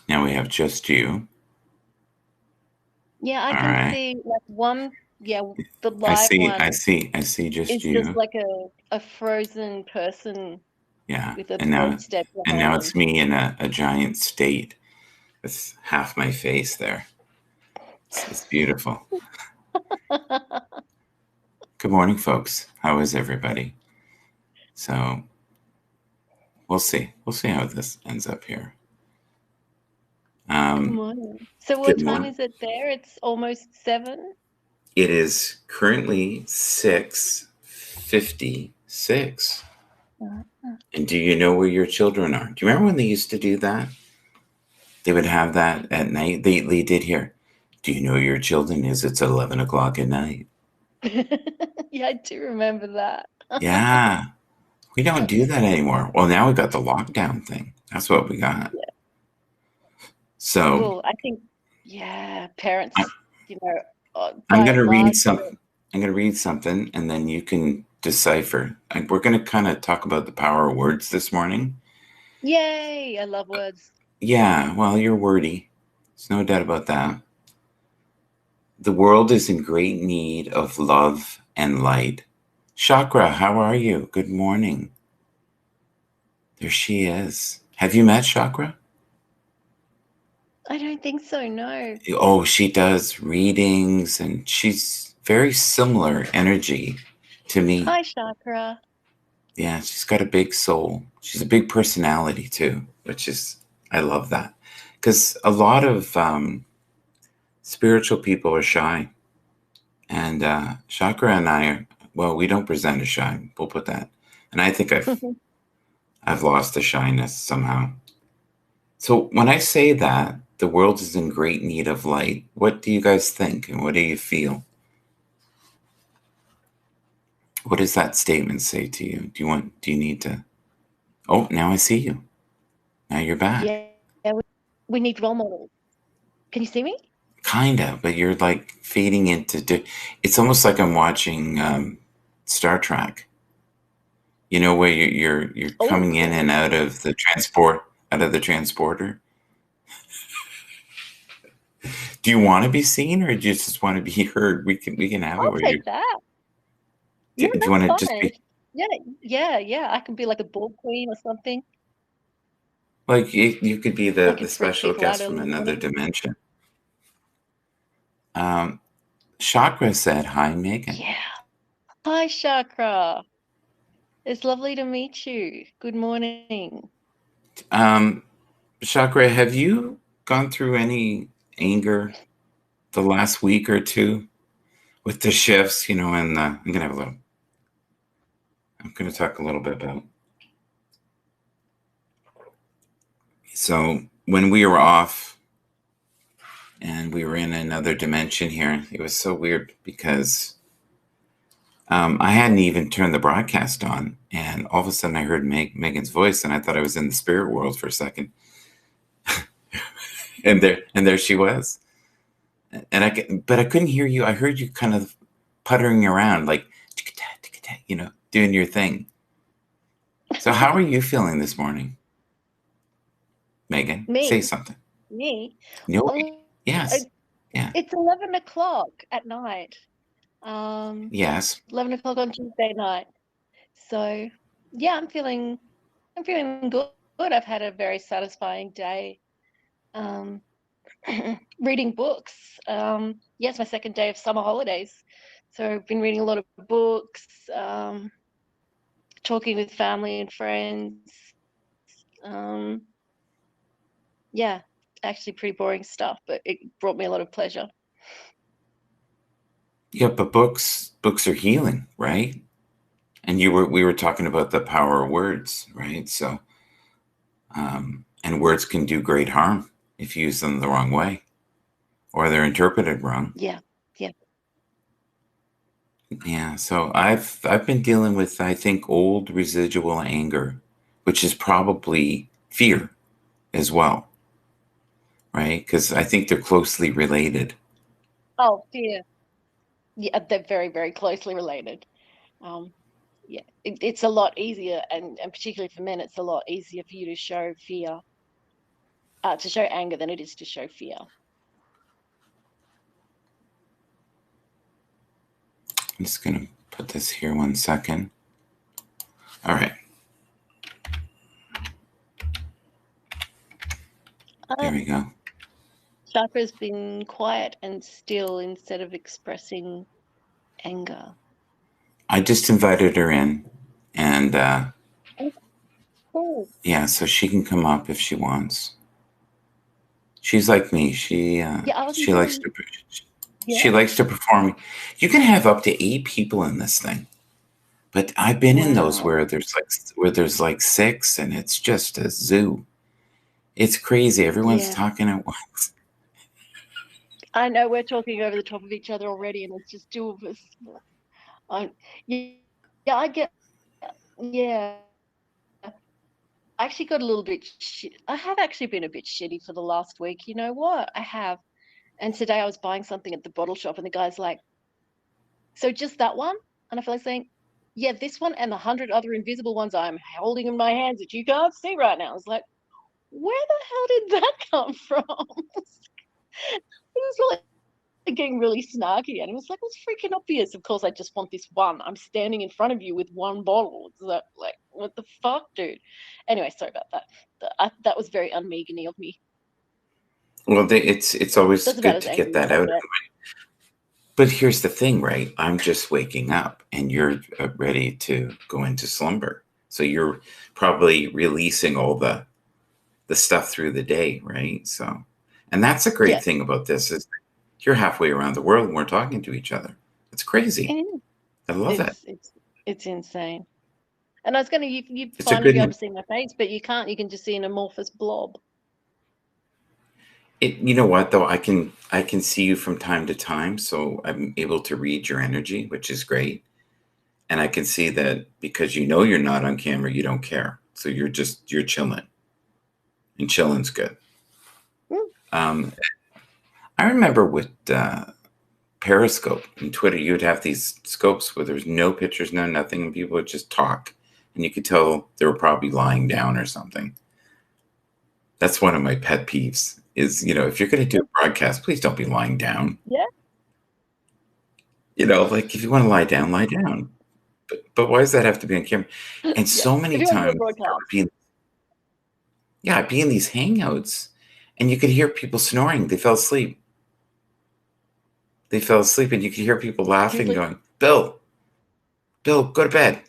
Now we have just you. Yeah, I All can right. see like one, yeah, the I live see, I one see, I see just is just you. like a frozen person Yeah. with a And now post-it and now behind. it's me in a giant state with half my face there. It's beautiful. Good morning, folks. How is everybody? So we'll see. We'll see how this ends up here. Good Um, morning. So what Good time morning. is it there? It's almost 7. It is currently 6:56. Uh, And do you know where your children are? Do you remember when they used to do that? They would have that at night. They did here. Do you know your children is it's 11 o'clock at night? Yeah, I do remember that. Yeah. We don't do that anymore. Well, now we got the lockdown thing. That's what we got. Yeah. So Well, I think, yeah, I, parents, you know, I'm by gonna and read large, some. I'm gonna read something, and then you can decipher. We're gonna kind of talk about the power of words this morning. yay, I love words. Yeah, well, you're wordy. There's no doubt about that. The world is in great need of love and light. Chakra, how are you? Good morning. There she is. Have you met Chakra? I don't think so, no. Oh, she does readings and she's very similar energy to me. Hi, Chakra. Yeah, she's got a big soul. She's a big personality too, which is, I love that. Because a lot of spiritual people are shy. And Chakra and I are, well, we don't present as shy. We'll put that. And I think I've lost the shyness somehow. So when I say that the world is in great need of light, what do you guys think and what do you feel? What does that statement say to you? Do you need to? Oh, now I see you. Now you're back. Yeah, we need role models. Can you see me? Kinda, but you're like fading into. It's almost like I'm watching Star Trek. You know where you're Oh, coming in and cool. out of the transporter. Do you want to be seen or do you just want to be heard? We can have it I'll where you. take that. Do Yeah, you that's want to just fine. be Yeah, yeah. I can be like a ball queen or something. like you could be I the can freak special people out guest early from in the another morning. dimension? Um, Chakra said, "Hi, Megan." Yeah. Hi, Chakra. It's lovely to meet you. Good morning. Um, Chakra, have you gone through any anger the last week or two with the shifts? You know, and I'm gonna have a little. I'm gonna talk a little bit about. So when we were off and we were in another dimension here, it was so weird because I hadn't even turned the broadcast on, and all of a sudden I heard Megan's voice, and I thought I was in the spirit world for a second, and there she was, and but I couldn't hear you. I heard you kind of puttering around, like you know, doing your thing. So how are you feeling this morning, Megan? Say Me? something. Me? No. Oh, Yes. Yeah. it's 11 o'clock at night. Um, Yes. 11 o'clock on Tuesday night. So, yeah, I'm feeling good. I've had a very satisfying day. Um, reading books. Yeah, it's my second day of summer holidays. So I've been reading a lot of books, talking with family and friends. Um, yeah, actually pretty boring stuff, but it brought me a lot of pleasure. Yeah, but books are healing, right? And we were talking about the power of words, right? So and words can do great harm if you use them the wrong way or they're interpreted wrong. Yeah, yeah. Yeah, so I've been dealing with I think old residual anger, which is probably fear as well, right? Because I think they're closely related. Oh, dear. Yeah, they're very, very closely related. Um, yeah, it's a lot easier, and particularly for men, it's a lot easier for you to show fear. to show anger than it is to show fear. I'm just going to put this here 1 second. All right. There we go. Chakra's been quiet and still instead of expressing anger. I just invited her in, and Cool. yeah, so she can come up if she wants. She's like me. She likes to she likes to perform. You can have up to 8 people in this thing, but I've been in those where there's like 6, and it's just a zoo. It's crazy. Everyone's talking at once. I know we're talking over the top of each other already, and it's just 2 of us. I get. Yeah. I actually got a little bit I have actually been a bit shitty for the last week. You know what? I have. And today I was buying something at the bottle shop, and the guy's like, "So just that one?" And I feel like saying, "Yeah, this one and the 100 other invisible ones I'm holding in my hands that you can't see right now." I was like, "Where the hell did that come from?" It was like getting really snarky, and it was like, "It's freaking obvious. Of course, I just want this one. I'm standing in front of you with one bottle." It's like, what the fuck, dude? Anyway, sorry about that. That was very un-Megany of me. Well, it's always That's about good as to get angry as that I out. get. But here's the thing, right? I'm just waking up, and you're ready to go into slumber. So you're probably releasing all the stuff through the day, right? So, and that's a great thing about this is you're halfway around the world and we're talking to each other. It's crazy. I love it. It's insane. And I was gonna, you'd It's a finally good. be able to see my face, but you can't. You can just see an amorphous blob. You know what though? I can see you from time to time, so I'm able to read your energy, which is great. And I can see that because you know you're not on camera, you don't care. So you're chilling, and chilling's good. I remember with Periscope and Twitter, you would have these scopes where there's no pictures, no nothing, and people would just talk, and you could tell they were probably lying down or something. That's one of my pet peeves. Is if you're going to do a broadcast, please don't be lying down. Yeah. Like if you want to lie down, lie down. But why does that have to be on camera? And so many If you want to do a times, broadcast. I'd be in these hangouts, and you could hear people snoring. They fell asleep. And you could hear people laughing, going, Bill, go to bed.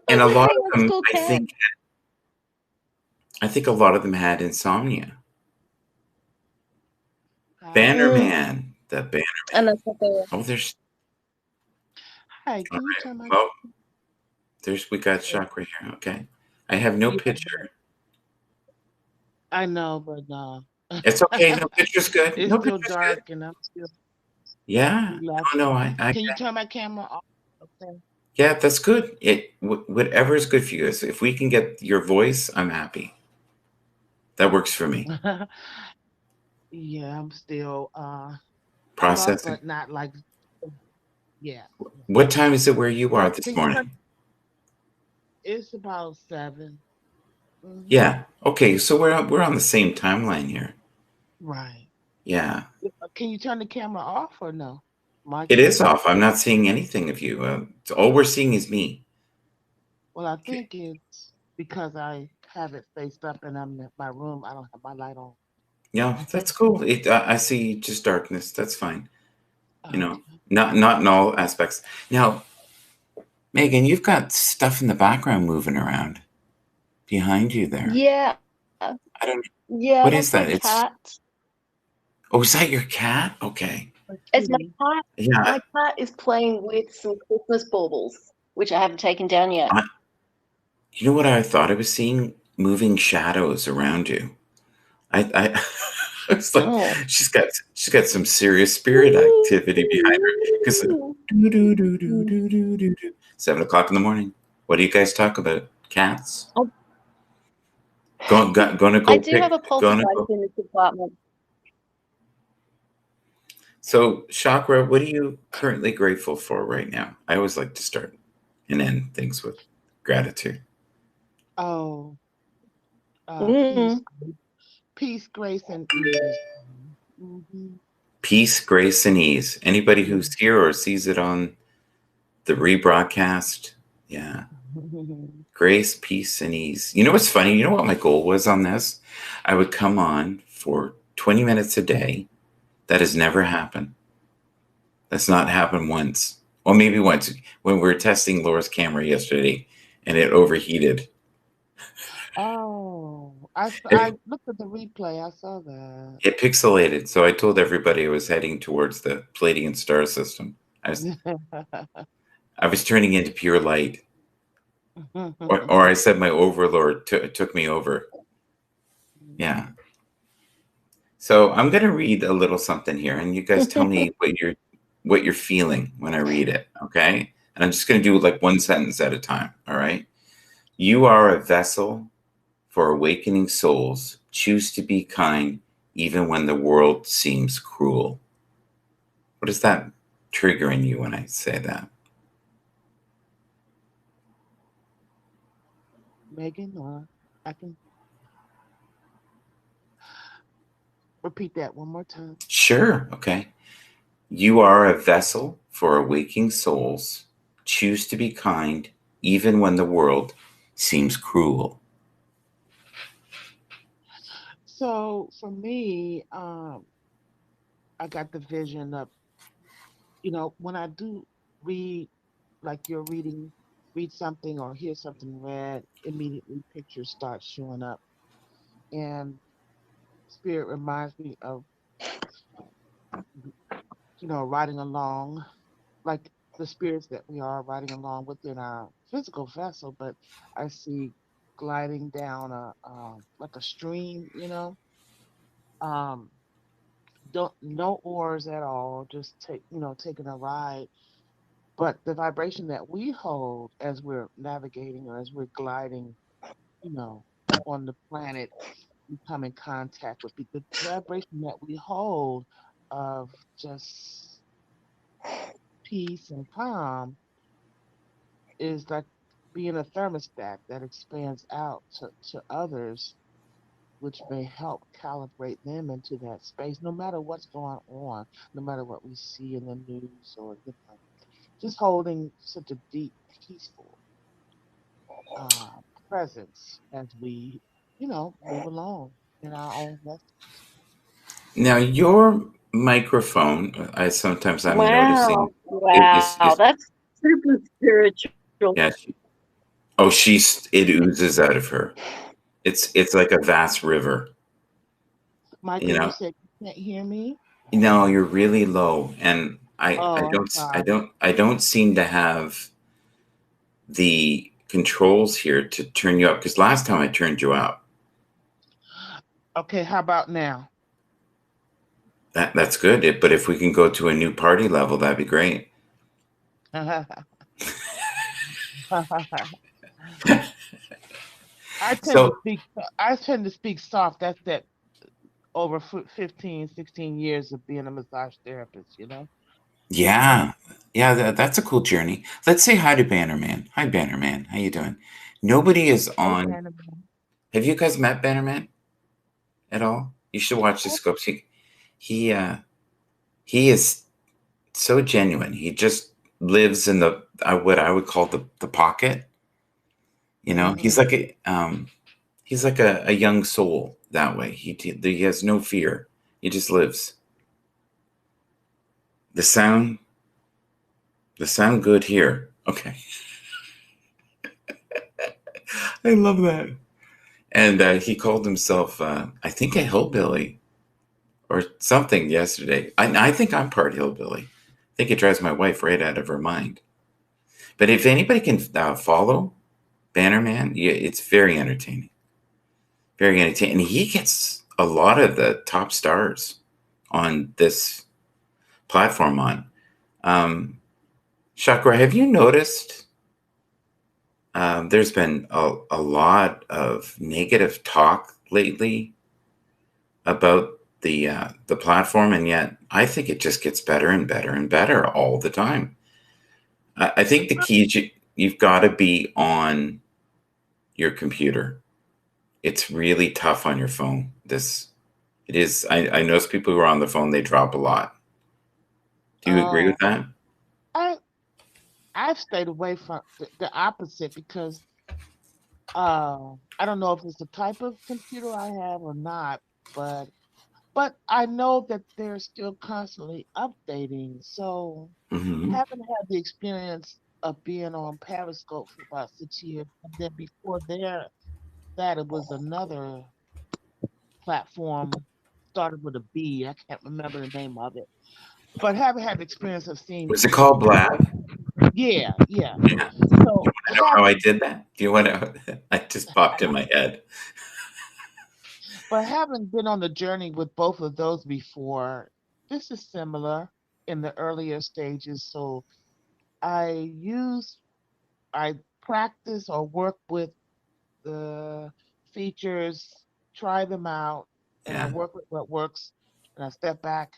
And a lot of them, I think a lot of them had insomnia. Bannerman, the Bannerman. And that's what they were. Oh, there's. Hi, can you turn my? Well, we got Chakra here. Okay, I have no picture. I know, but no. It's okay. No picture's good. It's no still picture's dark, good. and I'm still. Yeah. No. Can you turn my camera off? Okay. Yeah, that's good. Whatever is good for you. If we can get your voice, I'm happy. That works for me. Yeah, I'm still Processing, but not like. Yeah. What time is it where you are this morning? It's about 7. Mm-hmm. Yeah. Okay. So we're on the same timeline here. Right. Yeah. Can you turn the camera off or no? It is off. I'm not seeing anything of you. All we're seeing is me. Well, I think it's because I have it faced up and I'm in my room. I don't have my light on. Yeah, that's cool. I see just darkness. That's fine. Not in all aspects. Now, Megan, you've got stuff in the background moving around behind you there. Yeah. I don't. Yeah. What is that? It's cat. Oh, is that your cat? Okay. It's my cat. Yeah. My cat is playing with some Christmas baubles, which I haven't taken down yet. You know what I thought I was seeing? Moving shadows around you. I it's like she's got some serious spirit activity behind her. Because 7 o'clock in the morning. What do you guys talk about? Cats? Gonna go. I do have a poltergeist in this apartment. So, Chakra, what are you currently grateful for right now? I always like to start and end things with gratitude. Oh, peace, Mm. peace, grace, and ease. Hmm. Peace, grace, and ease. Anybody Yeah. who's here or sees it on the rebroadcast, yeah. Grace, peace, and ease. You know what's funny? You know what my goal was on this? I would come on for 20 minutes a day. That has never happened. That's not happened once. Well, maybe once when we were testing Laura's camera yesterday and it overheated. Oh, I It, looked at the replay. I saw that. it pixelated. So I told everybody I was heading towards the Palladian star system. I was turning into pure light. Or I said my overlord took me over. Yeah. So I'm going to read a little something here, and you guys tell me what you're feeling when I read it, okay? And I'm just going to do like one sentence at a time, all right? You are a vessel for awakening souls. Choose to be kind even when the world seems cruel. What is that trigger in you when I say that? Megan, or I can repeat that one more time. Sure, okay. You are a vessel for awakening souls. Choose to be kind even when the world seems cruel. So for me, I got the vision of, when I do read, like you're reading, read something or hear something read, immediately pictures start showing up. And spirit reminds me of, riding along, like the spirits that we are riding along within our physical vessel, but I see gliding down like a stream, um, don't no oars at all, just taking a ride. But the vibration that we hold as we're navigating or as we're gliding, you know, on the planet, we come in contact with the vibration that we hold of just peace and calm is like being a thermostat that expands out to others, which may help calibrate them into that space, no matter what's going on, no matter what we see in the news or, just holding such a deep, peaceful uh, presence as we, move along in our own vessels. Now, your microphone, I'm noticing Wow. it is Wow. That's super spiritual. yeah. It oozes out of her. It's like a vast river. You Michael, you know, said you can't hear me? no, you're really low, and I Oh, I'm don't sorry. I don't seem to have the controls here to turn you up because last time I turned you up. Okay, how about now? That's good. But if we can go to a new party level, that'd be great. I tend to So speak I tend to speak soft. That's that over 15, 16 years of being a massage therapist, yeah, yeah, that's a cool journey. Let's say hi to Bannerman. Hi, Bannerman. How you doing? Nobody is Hey, on. Brandon. Have you guys met Bannerman at all? You should watch the scopes. He uh he is so genuine. He just lives in the what I would call the pocket. He's like a young soul that way. He has no fear. He just lives. The sound the sound good here. Okay, I love that. And he called himself, I think, a hillbilly or something yesterday. I think I'm part hillbilly. I think it drives my wife right out of her mind. But if anybody can follow Bannerman, yeah, it's very entertaining. Very entertaining. And he gets a lot of the top stars on this platform on. Um, Chakra, have you noticed there's been a lot of negative talk lately about the platform, and yet I think it just gets better and better and better all the time. I think the key is you've got to be on your computer. It's really tough on your phone. It is. I notice people who are on the phone, they drop a lot. Do you agree with Oh, that? I I've stayed away from the opposite because I don't know if it's the type of computer I have or not, but I know that they're still constantly updating. So Hmm. haven't had the experience of being on Periscope for about 6 years, and then before that it was another platform started with a B. I can't remember the name of it, but haven't had the experience of seeing Was it called people. Blab? Yeah, yeah. Yeah. So I know how I did that. Do you want to? I just popped in my head. but having been on the journey with both of those before, this is similar in the earlier stages. So I use, I practice or work with the features, try them out, and I Yeah. work with what works, and I step back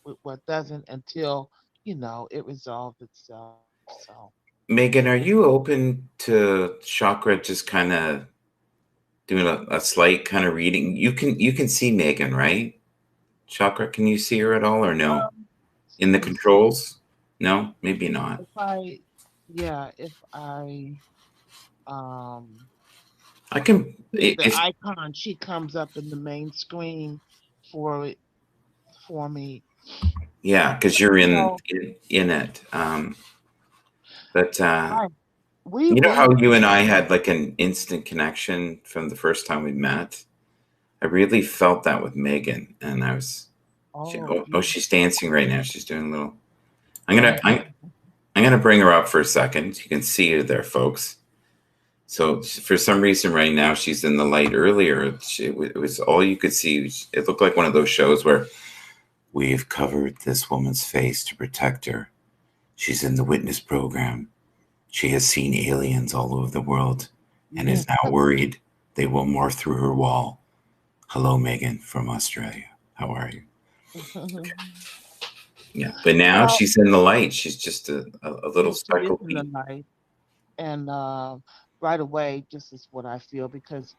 with what doesn't until, it resolves itself. So, Megan, are you open to chakra just kind of doing a slight kind of reading? You can see Megan, right? Chakra, can you see her at all or no? um, In the let me see. controls? No, maybe not. If I, yeah, if I, um, I can hit the if icon, she comes up in the main screen for it for me. yeah, because But you're you in, know, in it. But I we you know how read you and I together. had like an instant connection from the first time we met? I really felt that with Megan, and Oh, she's beautiful. dancing right now. She's doing a little. I'm gonna Uh, I'm, I'm gonna bring her up for a second. You can see her there, folks. So for some reason, right now she's in the light. Earlier, it was all you could see. It looked like one of those shows where we've covered this woman's face to protect her. She's in the witness program. She has seen aliens all over the world and yeah. is now worried they will morph through her wall. Hello, Megan from Australia. How are you? Yeah. But now Well, she's in the light. She's just a little she is speckled in the bee. night, and right away, this is what I feel because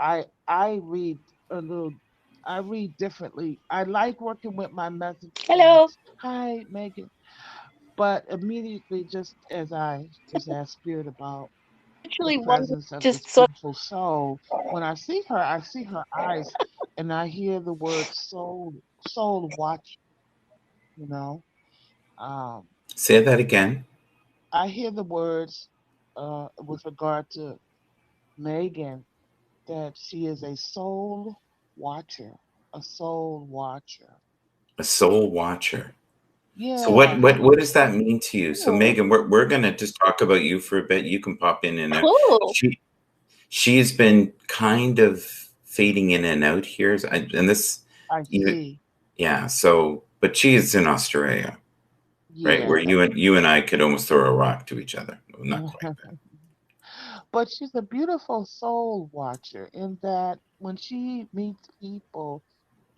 I read a little. I read differently. I like working with my message Hello. cards. Hi, Megan. But immediately, just as I just asked Spirit about the Actually, one presence of just this sort beautiful soul, when I see her eyes, and I hear the word soul watch. You know, um, Say that again. I hear the words with regard to Megan that she is a soul watcher, a soul watcher. A soul watcher. So Yeah, what does that mean to you? So cool. Megan, we're gonna just talk about you for a bit. You can pop in and out. Cool. She has been kind of fading in and out here, and this, I you, see. yeah. So, but she is in Australia, right? Where Yeah. you and I could almost throw a rock to each other. Well, not quite. But she's a beautiful soul watcher in that when she meets people,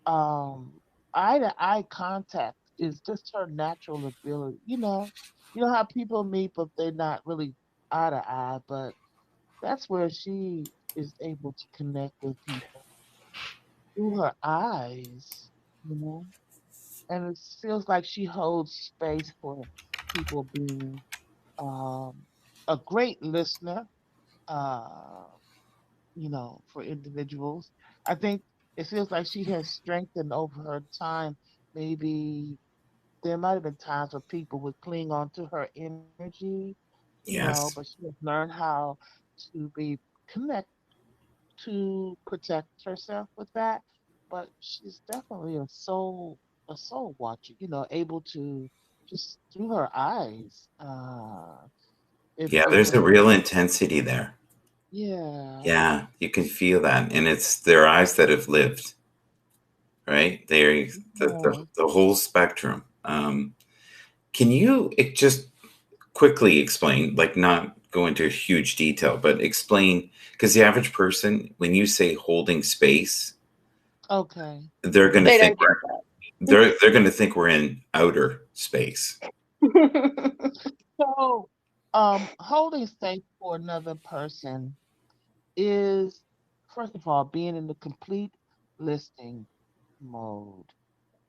um, eye to eye contact is just her natural ability. You know how people meet, but they're not really eye to eye, but that's where she is able to connect with people through her eyes, you know? And it feels like she holds space for people being um, a great listener, uh, for individuals. I think it feels like she has strengthened over her time. Maybe there might have been times where people would cling on to her energy, Yes. but she has learned how to be connect to protect herself with that. But she's definitely a soul watcher, able to just through her eyes. Yeah, If there's a a real intensity there. Yeah. Yeah, you can feel that, and it's their eyes that have lived, right? They're Yeah. the whole spectrum. Can you just quickly explain, like not go into huge detail, but explain, because the average person, when you say holding space, Okay. they're going to They think don't get they're going to think we're in outer space. that. So, holding space for another person is, first of all, being in the complete listening mode.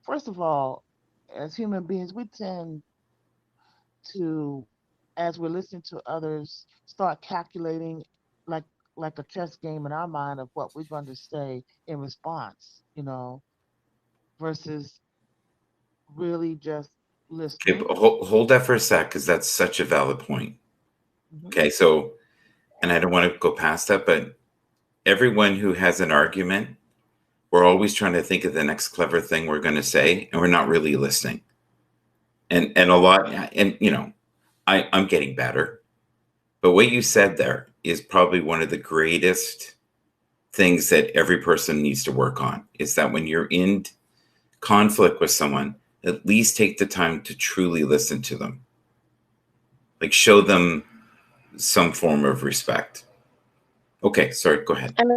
First of all, as human beings, we tend to, as we're listening to others, start calculating like like a chess game in our mind of what we're going to say in response, versus really just Okay, listening. but hold that for a sec, because that's such a valid point. Hmm. Okay, so, and I don't want to go past that, but everyone who has an argument, we're always trying to think of the next clever thing we're going to say, and we're not really listening. And a lot, and I'm getting better. But what you said there is probably one of the greatest things that every person needs to work on, is that when you're in conflict with someone, at least take the time to truly listen to them. Like, show them some form of respect. Okay, sorry, go ahead. And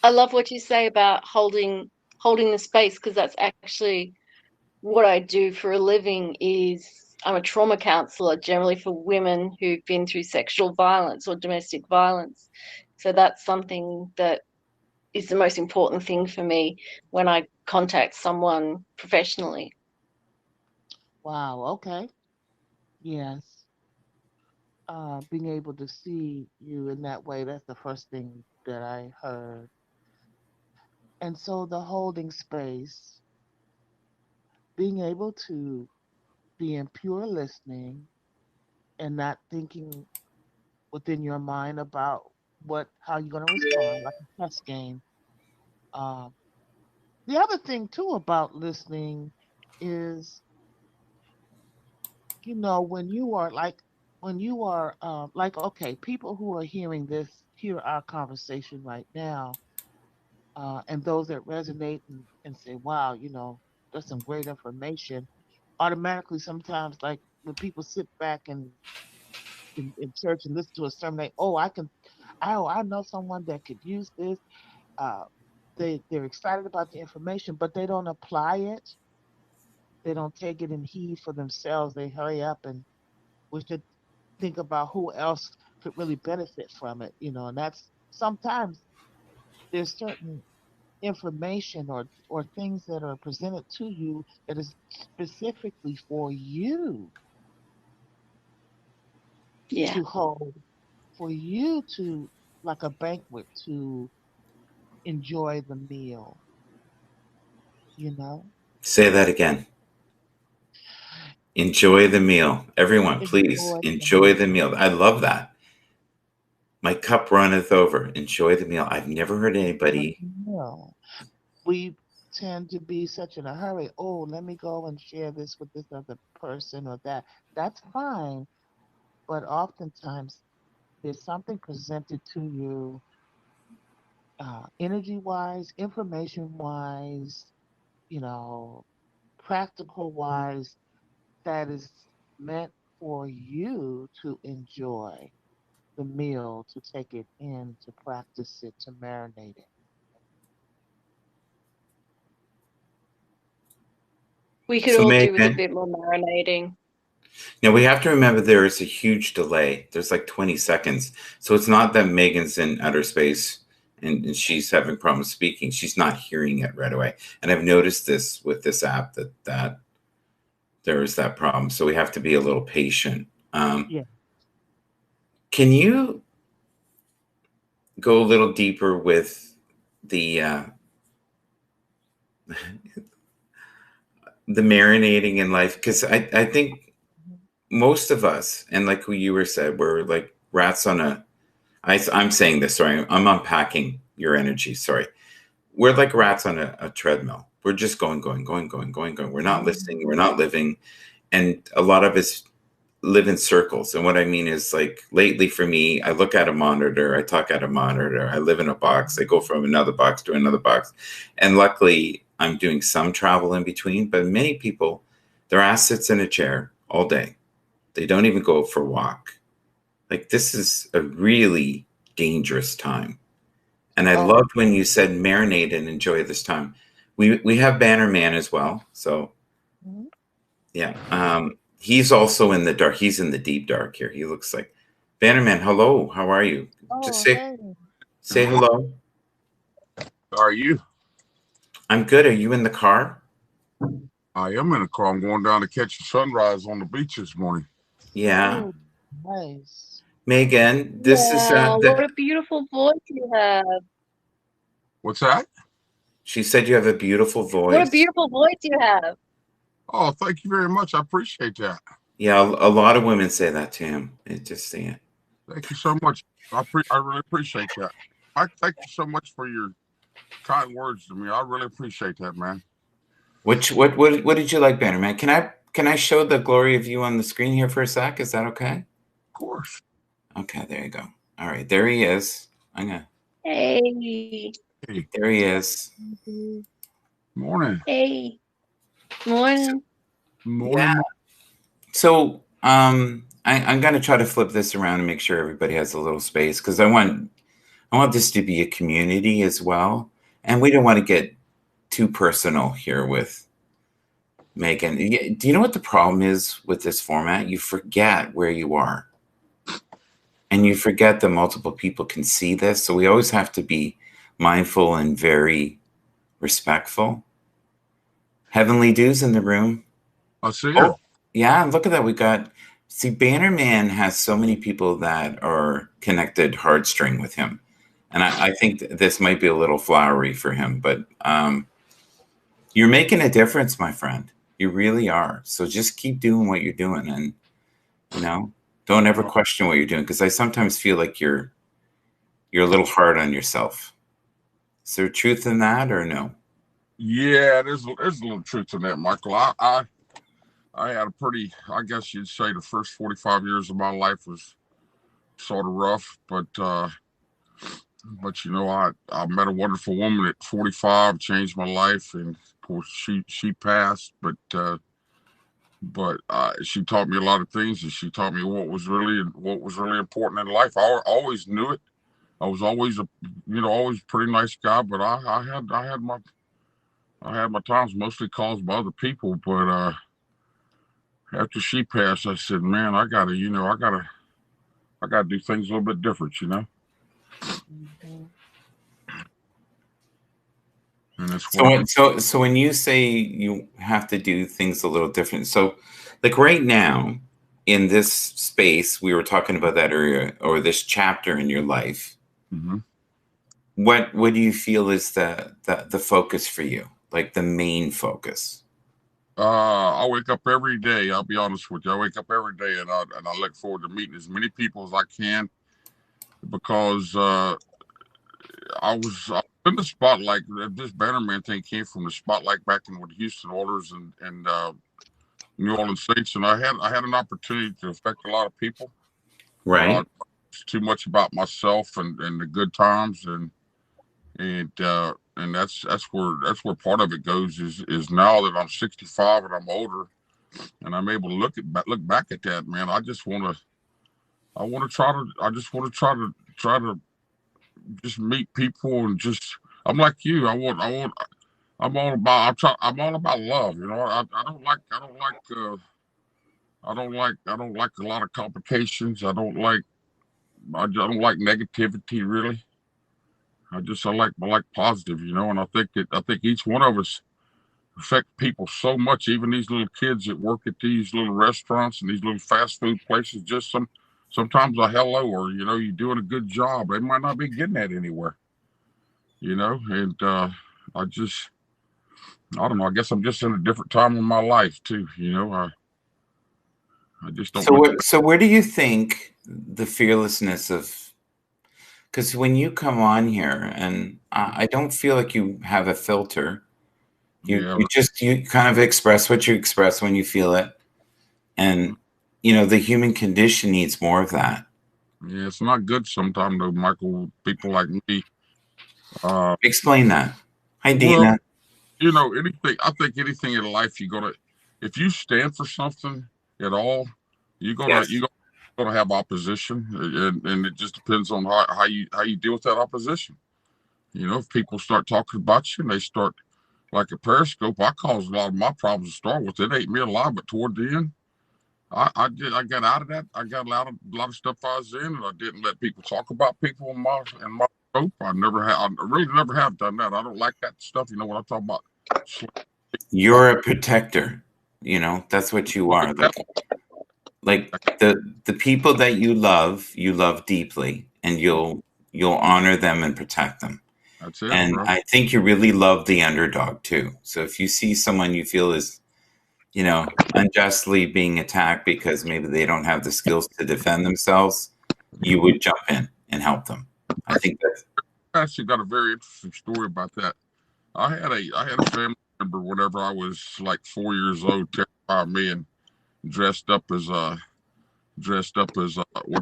I love what you say about holding the space, because that's actually what I do for a living. Is I'm a trauma counselor, generally for women who've been through sexual violence or domestic violence. So that's something that is the most important thing for me when I contact someone professionally. Wow. Okay. Yes. Being able to see you in that way, that's the first thing that I heard. And so the holding space, being able to be in pure listening and not thinking within your mind about how you're going to respond, like a chess game. Um, the other thing too about listening is, when you are like, okay, people who are hear our conversation right now, and those that resonate and say, wow, that's some great information. Automatically, sometimes, like when people sit back and in church and listen to a sermon, I know someone that could use this. Uh, they're excited about the information, but they don't apply it. They don't take it in heed for themselves. They hurry up and we should think about who else could really benefit from it. And that's sometimes there's certain information or things that are presented to you that is specifically for you Yeah. to hold, for you to, like a banquet, to enjoy the meal, you know? Say that again. Enjoy the meal. Everyone, please Enjoy the enjoy the meal. meal. I love that. My cup runneth over. Enjoy the meal. I've never heard Enjoy anybody. the meal. We tend to be such in a hurry. Oh, let me go and share this with this other person or that. That's fine. But oftentimes there's something presented to you, energy wise, information wise, you know, practical wise, that is meant for you to enjoy the meal, to take it in, to practice it, to marinate it. We could So, all do with a Megan, bit more marinating. now we have to remember there is a huge delay. There's like 20 seconds. So it's not that Megan's in outer space and she's having problems speaking. She's not hearing it right away. And I've noticed this with this app that there is that problem. So we have to be a little patient. Yeah. Can you go a little deeper with the the marinating in life? Because I think Mhm. most of us, and like who you were said, we're like rats on a. I'm saying this. Sorry, I'm unpacking your energy. Sorry, we're like rats on a treadmill. We're just going, going, going, going, going, going. We're not listening. We're Mhm. not living, and a lot of us live in circles. And what I mean is, like, lately for me, I look at a monitor, I talk at a monitor, I live in a box, I go from another box to another box. And luckily, I'm doing some travel in between. But many people, their ass sits in a chair all day. They don't even go for a walk. Like, this is a really dangerous time. And I Oh, loved when you said marinate and enjoy this time. We have Bannerman as well. So mhm. yeah. He's also in the dark. He's in the deep dark here. He looks like Bannerman. Hello. How are you? Just Oh, say hey. say hello. How are you? I'm good. Are you in the car? I am in a car. I'm going down to catch the sunrise on the beach this morning. Yeah. Oh, nice. Megan, this is Wow, what a beautiful voice you have. What's that? she said you have a beautiful What a voice. beautiful voice you have. Oh, thank you very much. I appreciate that. Yeah, a lot of women say that to him. It just say it. Thank you so much. I really appreciate that. I thank you so much for your kind words to me. I really appreciate that, man. What did you like, Bannerman? Can I show the glory of you on the screen here for a sec? Is that okay? Of course. Okay, there you go. All right, there he is. I'm gonna Hey, Hey, there he is. morning. hey, morning. Yeah. Morning. So I'm gonna try to flip this around and make sure everybody has a little space because I want this to be a community as well. And we don't want to get too personal here with Megan. Do you know what the problem is with this format? You forget where you are. And you forget that multiple people can see this. So we always have to be mindful and very respectful. Heavenly Dews in the room. I see you. Oh, yeah, look at that. See, Bannerman has so many people that are connected heartstring with him. And I think this might be a little flowery for him, but you're making a difference, my friend. You really are. So just keep doing what you're doing and, you know, don't ever question what you're doing because I sometimes feel like you're a little hard on yourself. Is there truth in that or no? Yeah, there's a little truth to that, Michael. I had a pretty, I guess you'd say the first 45 years of my life was sort of rough, but you know, I met a wonderful woman at 45, changed my life, and of course she passed, but she taught me a lot of things, and she taught me what was really important in life. I always knew it. I was always always a pretty nice guy, but I had my times mostly caused by other people. But after she passed, I said, man, I gotta do things a little bit different, Mhm. and that's So what I. when you say you have to do things a little different, so like right now in this space, we were talking about that area or this chapter in your life. Mhm. What do you feel is the focus for you? Like the main focus? I wake up every day. I'll be honest with you. I wake up every day, and I look forward to meeting as many people as I can because I was in the spotlight. This Bannerman thing came from the spotlight back in with Houston Oilers and New Orleans Saints, and I had an opportunity to affect a lot of people, but I Right. was too much about myself and the good times and that's where part of it goes is now that I'm 65 and I'm older and I'm able to look back at that, man. I want to try to I just want to try to just meet people and just I'm like you. I'm all about love. You know, I don't like a lot of complications. I don't like negativity really. I like positive, you know, and I think each one of us affect people so much. Even these little kids that work at these little restaurants and these little fast food places, sometimes a hello or you're doing a good job. They might not be getting that anywhere, and I just I don't know. I guess I'm just in a different time in my life too. I just don't look. So where do you think the fearlessness of because when you come on here and I don't feel like you have a filter. Yeah, You kind of express what you express when you feel it. And the human condition needs more of that. yeah. It's not good sometimes though, Michael. People like me. Uh, Explain that. Hi, well, Dina. anything. I think anything in life if you stand for something at all, Yes. you're gonna have opposition, and it just depends on how you deal with that opposition. You know, if people start talking about you and they start like a Periscope, I caused a lot of my problems to start with. It ate me alive, but toward the end, I got out of that. I got out of a lot of stuff I was in, and I didn't let people talk about people in my group. I really never have done that. I don't like that stuff. You know what I'm talking about? You're a protector. You know, that's what you are. Like the people that you love deeply, and you'll honor them and protect them. That's it, And bro. I think you really love the underdog too. So if you see someone you feel is, you know, unjustly being attacked because maybe they don't have the skills to defend themselves, you would jump in and help them. I think that's I actually got a very interesting story about that. I had a family member whenever I was like 4 years old, terrified me and dressed up as what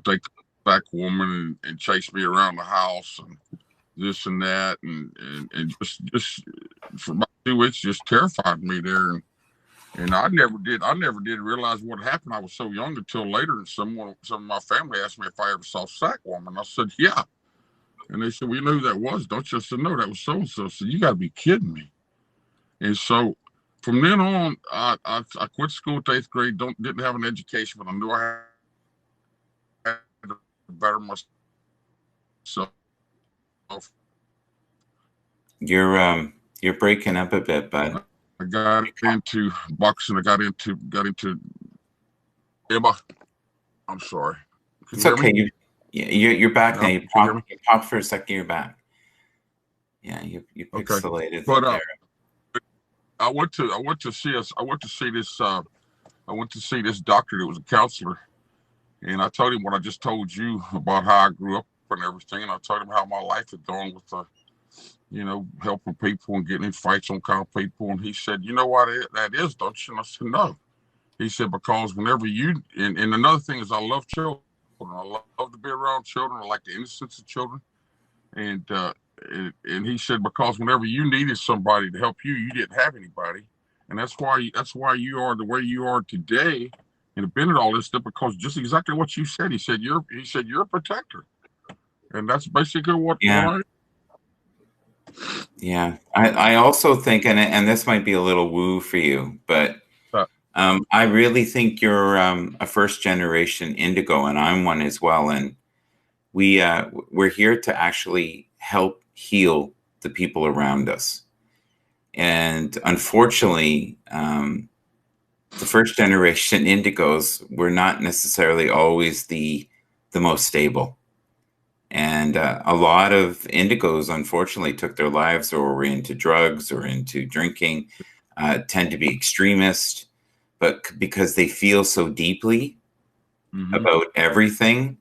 they call a black woman and chased me around the house and this and that and just for about 2 weeks just terrified me there and I never did realize what happened. I was so young until later and some of my family asked me if I ever saw Sack Woman. I said yeah. And they said, well, you know who that was, don't you? I said, no, that was so and so. I said, you gotta be kidding me. And so from then on, I quit school at 8th grade, didn't have an education, but I knew I had to better myself. you're breaking up a bit, bud. I got into boxing. I got into Emma. I'm sorry. Can It's you hear me? okay. You're back now. No, can you hear me? You popped for a second. You're back. Yeah, you Okay. pixelated But there. I went to see this doctor that was a counselor, and I told him what I just told you about how I grew up and everything, and I told him how my life had gone with helping people and getting in fights on kind of people, and he said, you know what that is, don't you? And I said, no. He said, because whenever and another thing is I love children. I love to be around children. I like the innocence of children. And and he said, because whenever you needed somebody to help you, you didn't have anybody. And that's why you are the way you are today and have been at all this stuff, because just exactly what you said. He said you're a protector. And that's basically what Yeah. I Yeah. I also think, and this might be a little woo for you, but I really think you're a first generation indigo, and I'm one as well. And we're here to actually help heal the people around us. And unfortunately, the first generation indigos were not necessarily always the most stable. And a lot of indigos, unfortunately, took their lives or were into drugs or into drinking, tend to be extremist, but because they feel so deeply about everything.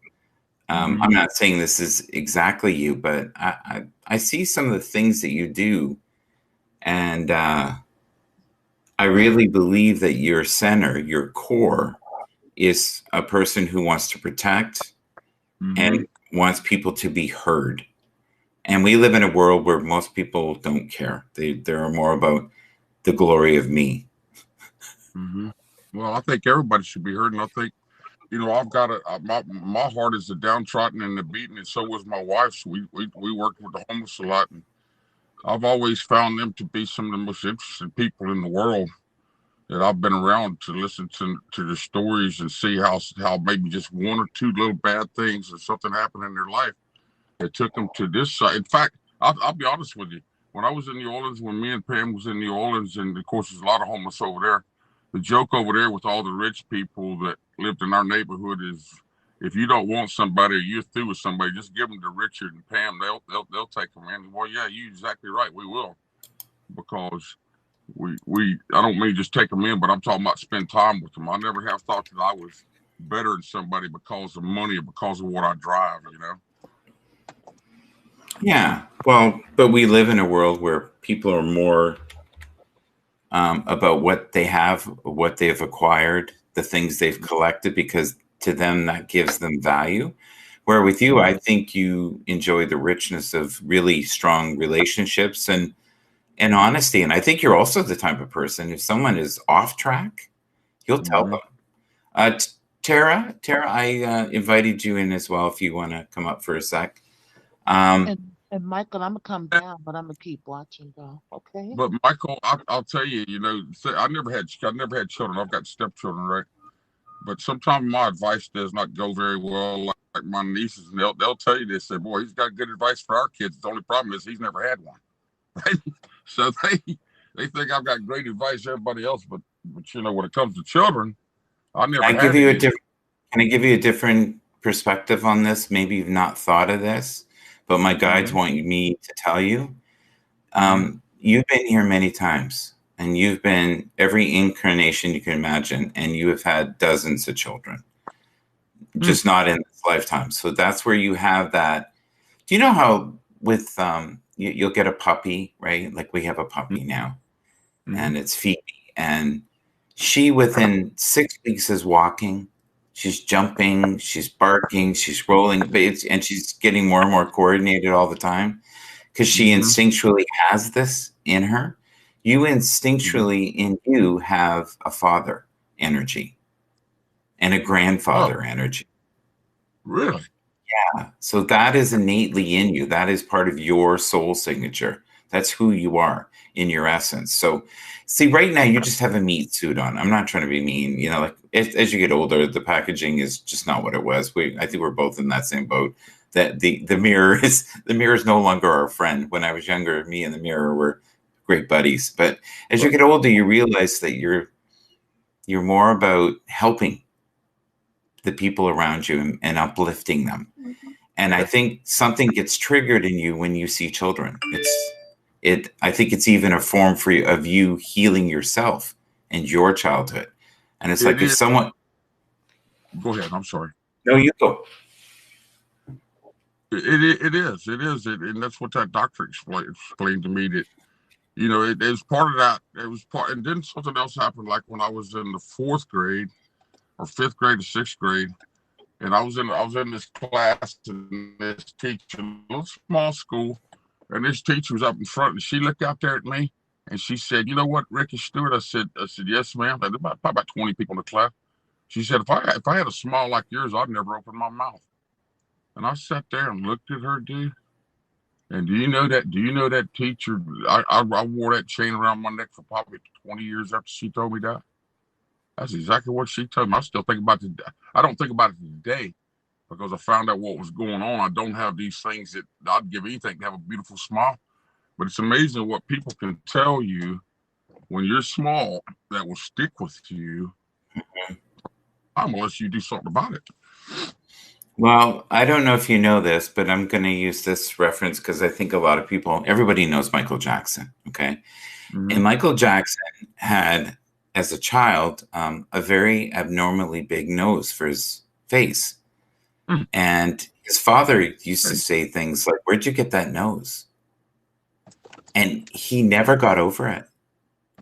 I'm not saying this is exactly you, but I see some of the things that you do. And I really believe that your center, your core, is a person who wants to protect and wants people to be heard. And we live in a world where most people don't care. They're more about the glory of me. Well, I think everybody should be heard, and I think I've got my heart is the downtrodden and the beaten, and so was my wife's. We worked with the homeless a lot, and I've always found them to be some of the most interesting people in the world that I've been around to listen to their stories and see how maybe just one or two little bad things or something happened in their life that took them to this side. In fact, I'll be honest with you. When I was in New Orleans, when me and Pam was in New Orleans, and of course there's a lot of homeless over there, the joke over there with all the rich people that lived in our neighborhood is, if you don't want somebody or you're through with somebody, just give them to Richard and Pam. They'll take them in. Well, yeah, you're exactly right. We will, because I don't mean just take them in, but I'm talking about spend time with them. I never have thought that I was better than somebody because of money or because of what I drive. Yeah, well, but we live in a world where people are more about what they have, what they've acquired, the things they've collected, because to them that gives them value. Where with you, I think you enjoy the richness of really strong relationships and honesty. And I think you're also the type of person, if someone is off track, you'll tell them. Tara, I invited you in as well if you want to come up for a sec. And Michael, I'm gonna come down, but I'm gonna keep watching though. Okay. But Michael, I'll tell you, I never had children. I've got stepchildren, right? But sometimes my advice does not go very well. Like my nieces, and they'll tell you this. Say, boy, he's got good advice for our kids. The only problem is he's never had one, right? So they think I've got great advice to everybody else, but when it comes to children, I never I give had you a any. different. Can I give you a different perspective on this? Maybe you've not thought of this, but my guides Mm-hmm. want me to tell you. Mm-hmm. You've been here many times, and you've been every incarnation you can imagine, and you have had dozens of children, just not in this lifetime. So that's where you have that. Do you know how with you'll get a puppy, right? Like we have a puppy now, and it's Phoebe, and she within 6 weeks is walking. She's jumping, she's barking, she's rolling, and she's getting more and more coordinated all the time because she instinctually has this in her. You instinctually in you have a father energy and a grandfather energy. Really? Yeah. So that is innately in you. That is part of your soul signature. That's who you are in your essence. So, see, right now you just have a meat suit on. I'm not trying to be mean. Like as you get older, the packaging is just not what it was. I think we're both in that same boat. That the mirror is no longer our friend. When I was younger, me and the mirror were great buddies. But as you get older, you realize that you're more about helping the people around you and uplifting them. And I think something gets triggered in you when you see children. I think it's even a form of you healing yourself and your childhood. And it's like if someone. Go ahead. I'm sorry. No, you go. It is, and that's what that doctor explained to me that it was part of that. It was part, and then something else happened. Like when I was in the 4th grade or 5th grade or 6th grade, and I was in this class, and this teacher, a little small school, and this teacher was up in front, and she looked out there at me, and she said, "You know what, Ricky Stewart?" I said, "Yes, ma'am." There was about 20 people in the class. She said, "If I had a smile like yours, I'd never open my mouth." And I sat there and looked at her, dude. And do you know that teacher? I wore that chain around my neck for probably 20 years after she told me that. That's exactly what she told me. I still think about it. I don't think about it today because I found out what was going on. I don't have these things that I'd give anything to have a beautiful smile. But it's amazing what people can tell you when you're small that will stick with you unless you do something about it. Well, I don't know if you know this, but I'm going to use this reference because I think a lot of people, everybody knows Michael Jackson, okay? And Michael Jackson had, as a child, a very abnormally big nose for his face. And his father used to say things like, "Where'd you get that nose?" And he never got over it.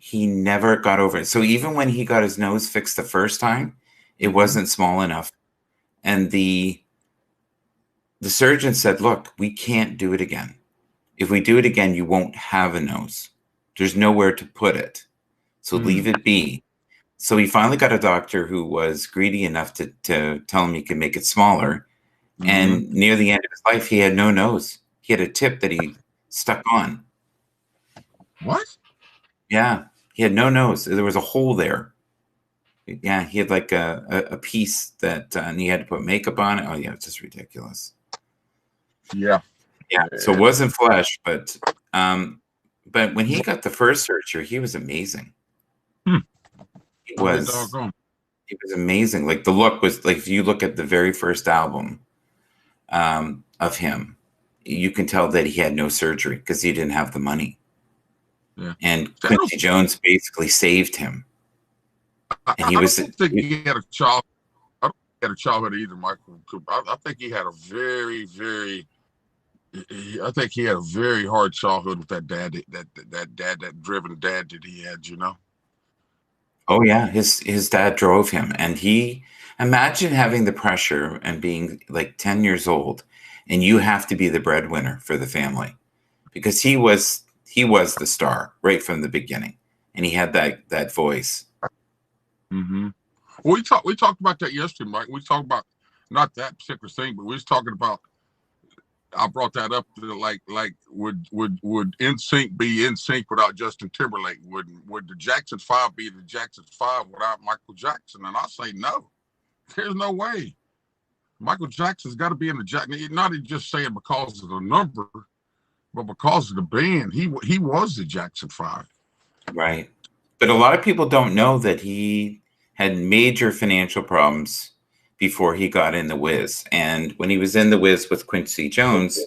He never got over it. So even when he got his nose fixed the first time, it wasn't small enough. And the surgeon said, "Look, we can't do it again. If we do it again, you won't have a nose. There's nowhere to put it. So leave it be." So he finally got a doctor who was greedy enough to tell him he could make it smaller. And near the end of his life, he had no nose. He had a tip that he stuck on. What? Yeah, he had no nose. There was a hole there. Yeah, he had like a piece that, and he had to put makeup on it. Oh yeah, it's just ridiculous. Yeah. Yeah. So it wasn't flesh, but when he got the first surgery, he was amazing. He was amazing. Like the look was like, if you look at the very first album of him, you can tell that he had no surgery because he didn't have the money. Yeah. And Quincy Jones basically saved him. And he was. I don't think he had a child. I don't think he had a childhood either, Michael. I think he had a very, very. I think he had a very hard childhood with that dad, that driven dad that he had. Oh yeah, his dad drove him, and imagine having the pressure and being like 10 years old, and you have to be the breadwinner for the family, because he was the star right from the beginning, and he had that voice. Well, we talked about that yesterday, Mike. We talked about not that particular thing, but we was talking about I brought that up to like would NSYNC be NSYNC without Justin Timberlake? Would the Jackson Five be the Jackson Five without Michael Jackson? And I say no. There's no way. Michael Jackson's got to be in the Jackson. Not just saying because of the number, but because of the band. He was the Jackson Five. Right. But a lot of people don't know that he had major financial problems before he got in the Wiz. And when he was in the Wiz with Quincy Jones,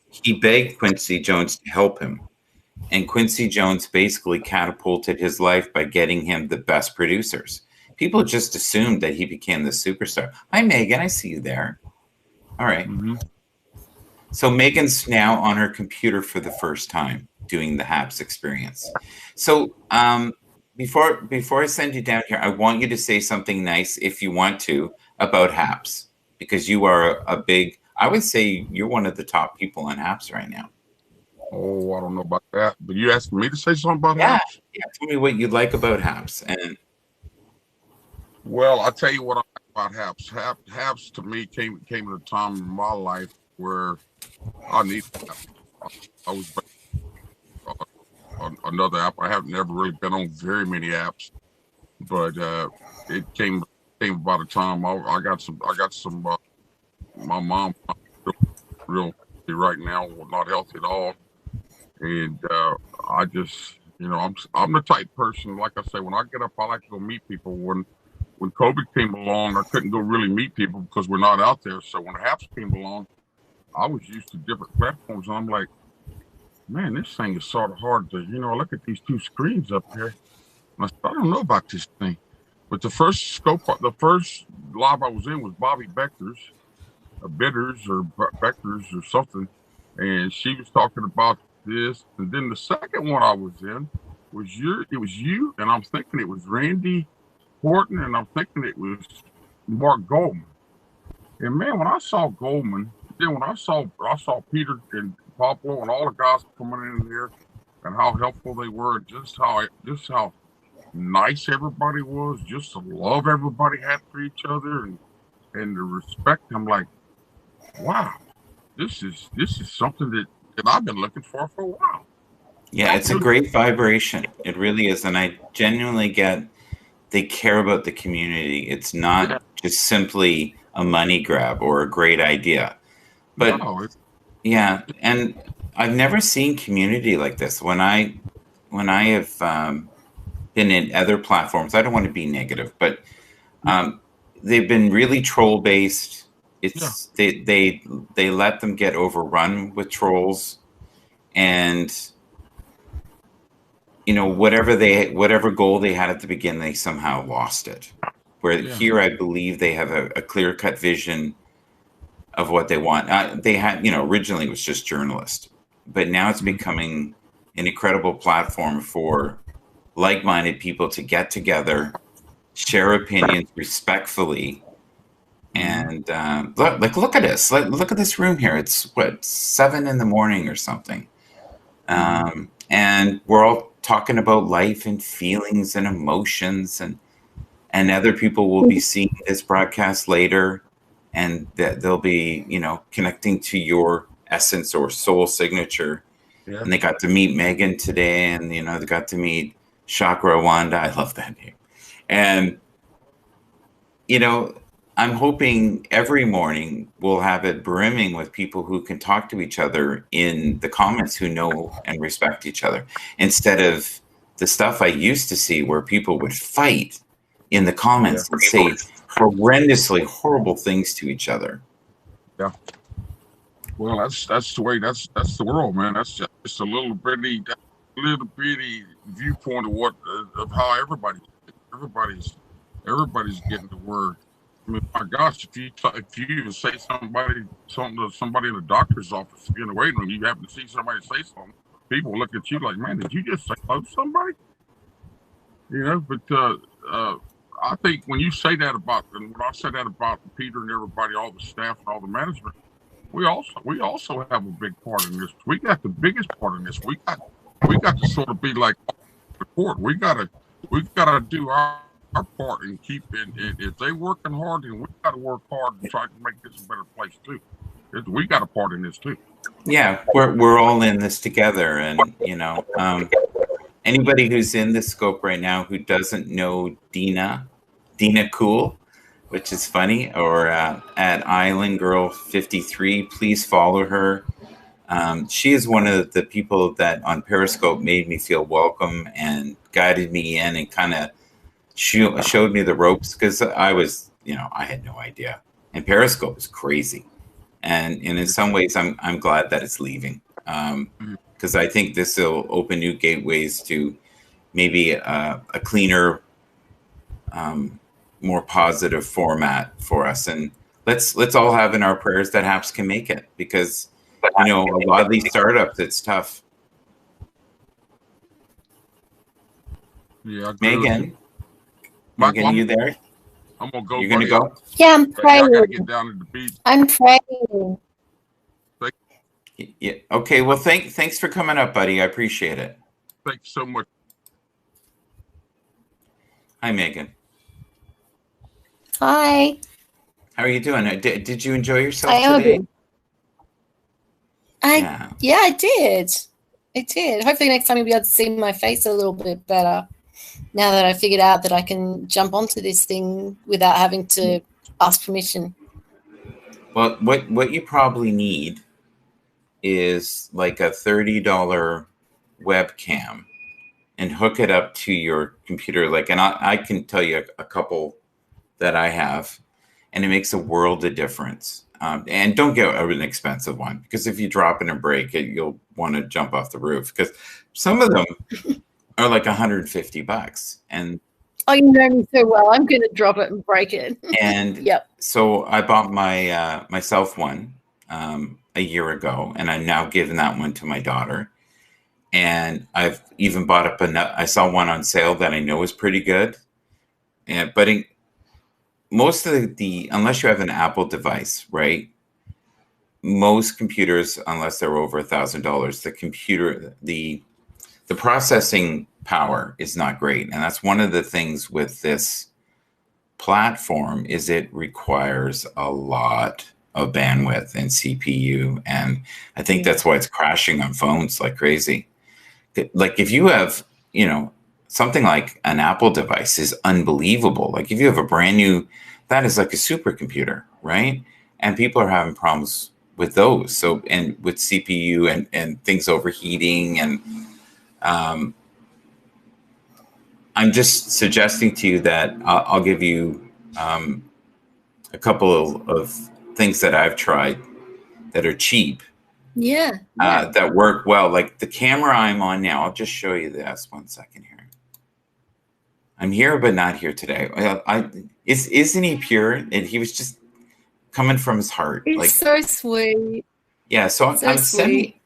he begged Quincy Jones to help him. And Quincy Jones basically catapulted his life by getting him the best producers. People just assumed that he became the superstar. Hi, Megan. I see you there. All right. Mm-hmm. So Megan's now on her computer for the first time doing the Happs experience. So before I send you down here, I want you to say something nice, if you want to, about Happs, because you are a big, I would say you're one of the top people on Happs right now. Oh, I don't know about that. But you asking me to say something about Yeah, Happs? yeah. Tell me what you like about Happs. And well, I'll tell you what I like about Happs. Happs to me came at a time in my life where I needed Happs. I was on another app. I have never really been on very many apps, but it came about a time I got some my mom real right now, not healthy at all, and I just I'm the type person, like I say, when I get up I like to go meet people. When COVID came along, I couldn't go really meet people because we're not out there. So when Happs came along, I was used to different platforms, and I'm like, man, this thing is sort of hard to, look at these two screens up here. And I said, I don't know about this thing. But the first live I was in was Bobby Becker's, Bitters or Becker's or something. And she was talking about this. And then the second one I was in was you. And I'm thinking it was Randy Horton. And I'm thinking it was Mark Goldman. And man, when I saw Goldman, then when I saw Peter and Pablo and all the guys coming in there and how helpful they were, just how nice everybody was, just the love everybody had for each other and the respect. I'm like, wow, this is something that I've been looking for a while. Yeah, it's a great vibration. It really is. And I genuinely get they care about the community. It's not just simply a money grab or a great idea. But yeah, and I've never seen community like this. When I have been in other platforms, I don't want to be negative, but they've been really troll based. It's they let them get overrun with trolls, and whatever goal they had at the beginning, they somehow lost it. Where here, I believe they have a clear-cut vision of what they want. They had, originally it was just journalists, but now it's becoming an incredible platform for like-minded people to get together, share opinions respectfully, and look at us. Look at this room here. It's 7 a.m. or something, and we're all talking about life and feelings and emotions, and other people will be seeing this broadcast later, and that they'll be, connecting to your essence or soul signature. Yeah. And they got to meet Megan today, and they got to meet Chakra Wanda. I love that name. And I'm hoping every morning we'll have it brimming with people who can talk to each other in the comments, who know and respect each other, instead of the stuff I used to see where people would fight in the comments and say horrendously horrible things to each other. Yeah. Well, that's the way. That's the world, man. That's just a little bitty viewpoint of how everybody's getting the word. I mean, my gosh, if you even say something to somebody in the doctor's office, if you're in the waiting room, you happen to see somebody say something, people look at you like, man, did you just say hello to somebody? But I think when you say that when I say that about Peter and everybody, all the staff and all the management, we also have a big part in this. We got the biggest part in this. We got to sort of be like the court. We gotta do our part and keep it. If they working hard, then we got to work hard and try to make this a better place too. We got a part in this too. Yeah, we're all in this together, and anybody who's in this scope right now who doesn't know Dina Cool, which is funny, or at Island Girl 53, please follow her. She is one of the people that on Periscope made me feel welcome and guided me in and kind of showed me the ropes, because I was, I had no idea. And Periscope is crazy. And in some ways, I'm glad that it's leaving, because I think this will open new gateways to maybe a cleaner, more positive format for us. And let's all have in our prayers that Happs can make it, because a lot of these startups, it's tough. Yeah, I agree with you. Megan, Michael, you there? I'm gonna go. You're gonna buddy. go? Yeah, I'm Yeah, I praying. gotta get down to the beach. I'm praying. Yeah. Okay. Well, thanks for coming up, buddy. I appreciate it. Thank you so much. Hi, Megan. Hi. How are you doing? Did you enjoy yourself I am today? good. Yeah, I did. I did. Hopefully next time you'll be able to see my face a little bit better. Now that I figured out that I can jump onto this thing without having to ask permission. Well, what you probably need is like a $30 webcam and hook it up to your computer. And I can tell you a couple that I have, and it makes a world of difference. And don't get an expensive one, because if you drop it and break it, you'll want to jump off the roof, because some of them are like $150. And oh, you know me so well. I'm going to drop it and break it. And yep. So I bought my myself one a year ago, and I'm now giving that one to my daughter. And I've even bought up I saw one on sale that I know is pretty good. But most of the unless you have an Apple device, right? Most computers, unless they're over $1,000, the processing power is not great, and that's one of the things with this platform is it requires a lot of bandwidth and CPU, and I think that's why it's crashing on phones like crazy. Like if you have, something like an Apple device is unbelievable. Like if you have a brand new, that is like a supercomputer, right? And people are having problems with those. So, and with CPU and things overheating, and I'm just suggesting to you that I'll give you a couple of things that I've tried that are cheap. Yeah. That work well. Like the camera I'm on now, I'll just show you this. 1 second here. I'm here, but not here today. Isn't he pure? And he was just coming from his heart. It's so sweet. Yeah. So I'm sweet.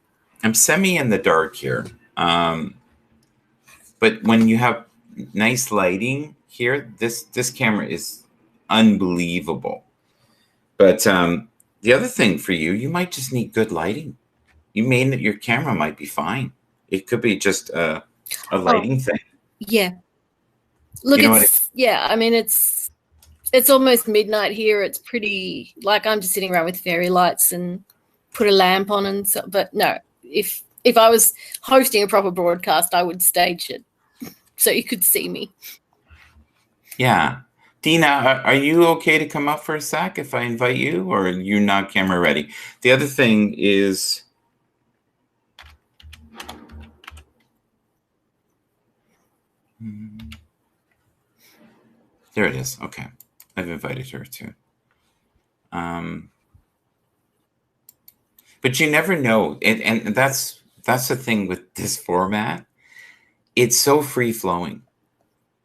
I'm semi in the dark here. But when you have nice lighting here, this camera is unbelievable. But the other thing for you might just need good lighting. Your camera might be fine. It could be just a lighting thing. Yeah. Look, I mean, it's almost midnight here. It's pretty, like I'm just sitting around with fairy lights and put a lamp on and so, but no, if I was hosting a proper broadcast, I would stage it so you could see me. Yeah. Dina, are you okay to come up for a sec if I invite you, or are you not camera ready? The other thing is, there it is. Okay. I've invited her too. But you never know. And that's the thing with this format. It's so free flowing.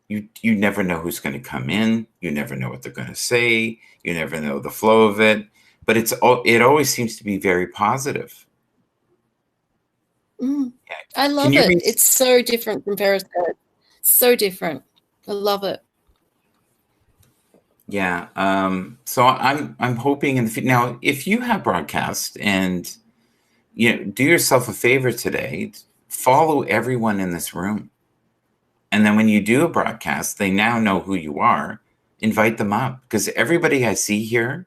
You never know who's going to come in. You never know what they're going to say. You never know the flow of it. But it always seems to be very positive. I love it. It's so different from Periscope. So different. I love it. Yeah. So I'm hoping in the future. Now, if you have broadcast, and do yourself a favor today, follow everyone in this room. And then when you do a broadcast, they now know who you are. Invite them up, because everybody I see here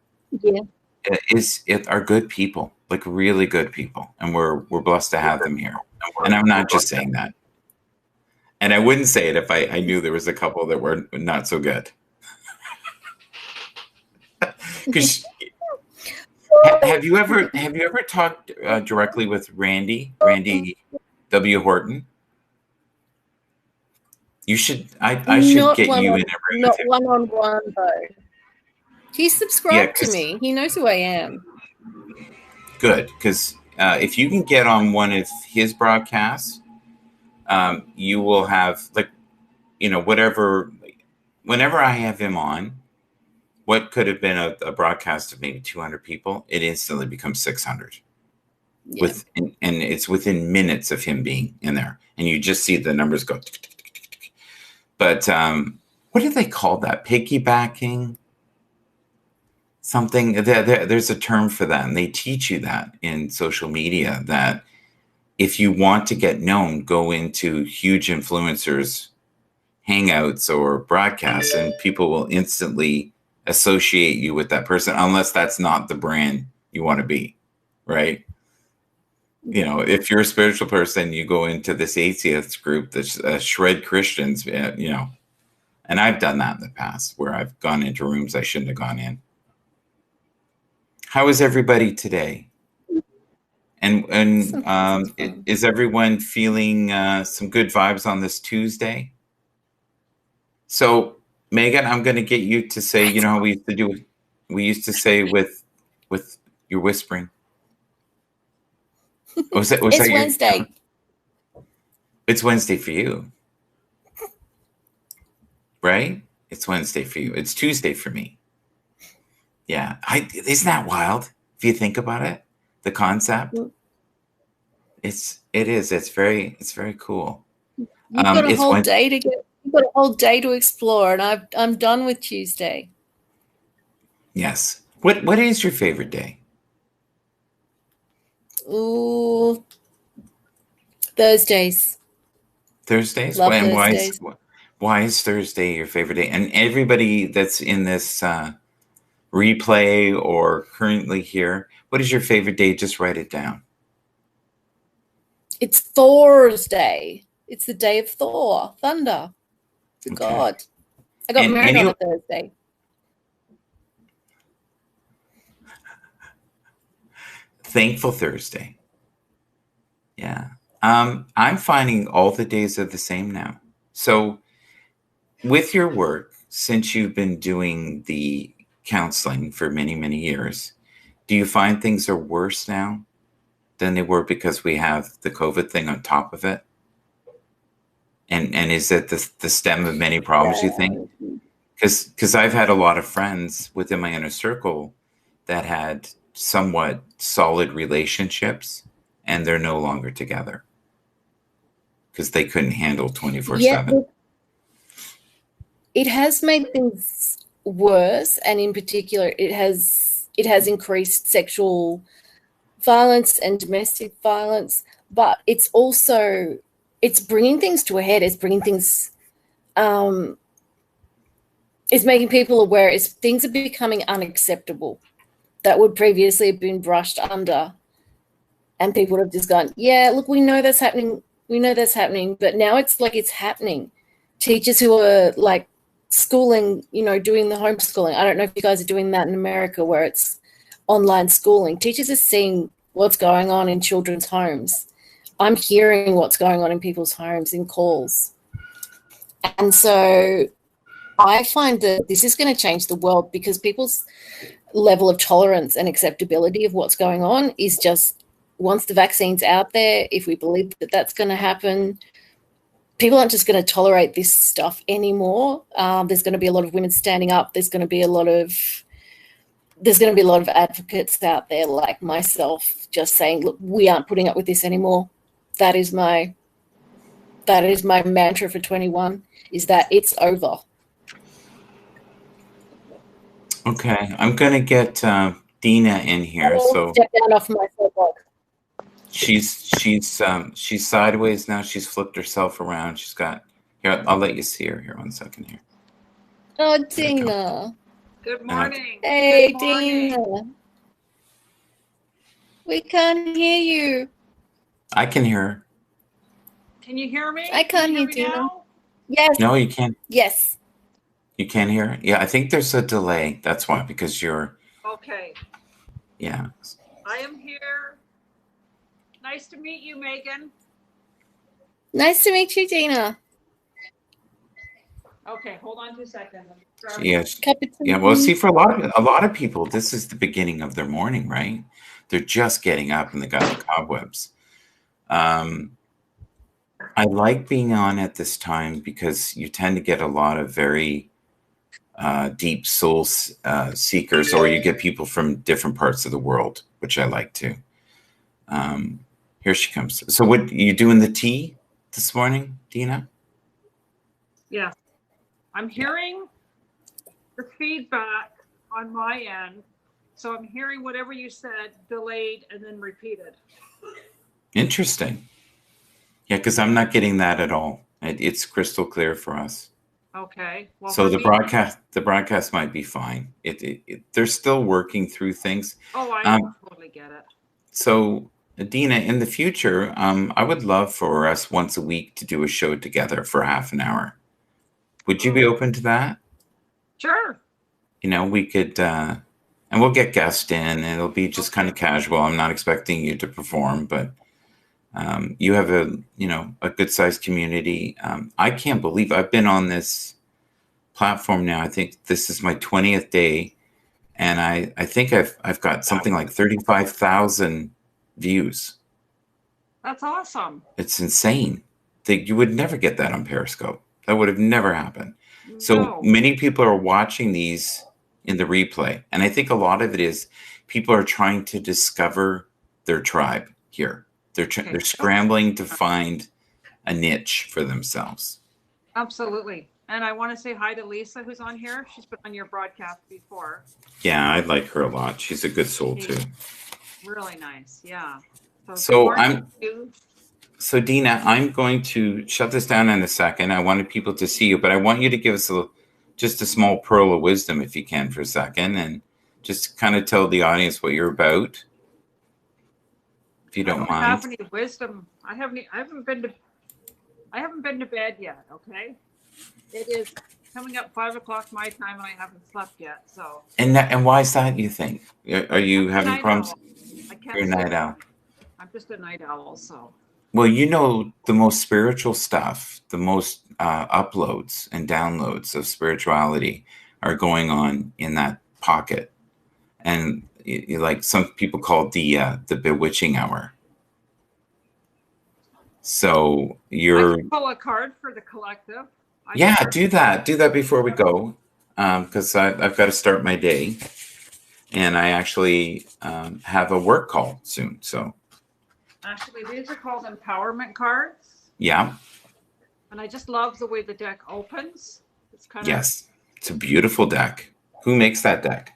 are good people. like really good people, and we're blessed to have them here. And I'm not just saying that. And I wouldn't say it if I knew there was a couple that were not so good. Because have you ever talked directly with Randy W. Horton? You should. I should get you in a room. Not one-on-one though. He's subscribed to me. He knows who I am. Good, because if you can get on one of his broadcasts, you will have, like, whatever. Whenever I have him on, what could have been a broadcast of maybe 200 people, it instantly becomes 600. Yeah. And it's within minutes of him being in there, and you just see the numbers go. But what do they call that? Piggybacking? Something. There's a term for that, and they teach you that in social media, that if you want to get known, go into huge influencers' hangouts or broadcasts, and people will instantly associate you with that person, unless that's not the brand you want to be, right? If you're a spiritual person, you go into this atheist group that's shred Christians, and I've done that in the past, where I've gone into rooms I shouldn't have gone in. How is everybody today? And is everyone feeling some good vibes on this Tuesday? So, Megan, I'm going to get you to say, how we used to do. We used to say with your whispering. It's Wednesday. It's Wednesday for you, right? It's Wednesday for you. It's Tuesday for me. Yeah, isn't that wild? If you think about it, the concept. It is. It's very cool. You've got a whole day to get. You've got a whole day to explore, and I'm done with Tuesday. Yes. What is your favorite day? Ooh, Thursdays. Thursdays? Love Thursdays. Why is Thursday your favorite day? And everybody that's in this replay or currently here, what is your favorite day? Just write it down. It's Thursday. It's the day of Thor, thunder, the god. I got married on a Thursday. Thankful Thursday. Yeah. I'm finding all the days are the same now. So with your work, since you've been doing the counseling for many, many years, do you find things are worse now than they were because we have the COVID thing on top of it? And is it the stem of many problems, you think? Because I've had a lot of friends within my inner circle that had somewhat solid relationships, and they're no longer together because they couldn't handle 24/7. It has made things worse, and in particular, it has increased sexual violence and domestic violence. But it's also bringing things to a head. It's bringing things. It's making people aware. Things are becoming unacceptable that would previously have been brushed under, and people have just gone, yeah, look, we know that's happening. We know that's happening, but now it's like it's happening. Teachers who are like schooling, doing the homeschooling. I don't know if you guys are doing that in America where it's online schooling. Teachers are seeing what's going on in children's homes. I'm hearing what's going on in people's homes in calls. And so I find that this is going to change the world because people's level of tolerance and acceptability of what's going on is just, once the vaccine's out there, if we believe that that's going to happen, people aren't just going to tolerate this stuff anymore. There's going to be a lot of women standing up. There's going to be a lot of advocates out there like myself just saying, look, we aren't putting up with this anymore. That is my mantra for 21, is that it's over. Okay, I'm going to get Dina in here. So step down off my soapbox. She's sideways now. She's flipped herself around. She's got here. I'll let you see her here. 1 second here. Oh, Dina. Good morning. Hey, Good morning. Dina. We can't hear you. I can hear her. Can you hear me? I can't Can you hear me Dina. now? Yes. No, you can't. Yes. You can't hear her? Yeah, I think there's a delay. That's why, because you're, Okay. yeah. I am here. Nice to meet you, Megan. Nice to meet you, Dina. Okay, hold on 2 seconds. Yes. Cup of Yeah. Well, tea. see, for a lot of people, this is the beginning of their morning, right? They're just getting up and they got the cobwebs. I like being on at this time because you tend to get a lot of very deep soul seekers, or you get people from different parts of the world, which I like too. Here she comes. So, what you doing the tea this morning, Dina? Yeah. I'm hearing the feedback on my end. So I'm hearing whatever you said delayed and then repeated. Interesting. Yeah, because I'm not getting that at all. It's crystal clear for us. Okay. Well, So for the me, broadcast might be fine. They're still working through things. oh, I totally get it. So Dina, in the future, I would love for us once a week to do a show together for half an hour. Would you be open to that? Sure. You know, we could, and we'll get guests in. And it'll be just kind of casual. I'm not expecting you to perform, but you have a good sized community. I can't believe I've been on this platform now. I think this is my 20th day, and I think I've got something like 35,000 views. That's awesome. It's insane. You would never get that on Periscope. That would have never happened. So many people are watching these in the replay, and I think a lot of it is people are trying to discover their tribe here. They're scrambling to find a niche for themselves. Absolutely. And I want to say hi to Lisa, who's on here. She's been on your broadcast before. Yeah, I like her a lot. She's a good soul too. Really nice. Yeah. So Dina, I'm going to shut this down in a second. I wanted people to see you, but I want you to give us just a small pearl of wisdom, if you can, for a second, and just kind of tell the audience what you're about, if you don't mind. I don't have any wisdom. I haven't been to bed yet. Okay. It is coming up 5 o'clock my time, and I haven't slept yet. So. And why is that? You think? Are you having problems? You're a night owl. I'm just a night owl, so. Well, the most spiritual stuff, the most uploads and downloads of spirituality are going on in that pocket, and like some people call it the bewitching hour. So I can pull a card for the collective. Do that before we go, because I've got to start my day, and I actually have a work call soon. So actually, these are called empowerment cards. Yeah. And I just love the way the deck opens. It's kind of Yes, it's a beautiful deck. Who makes that deck?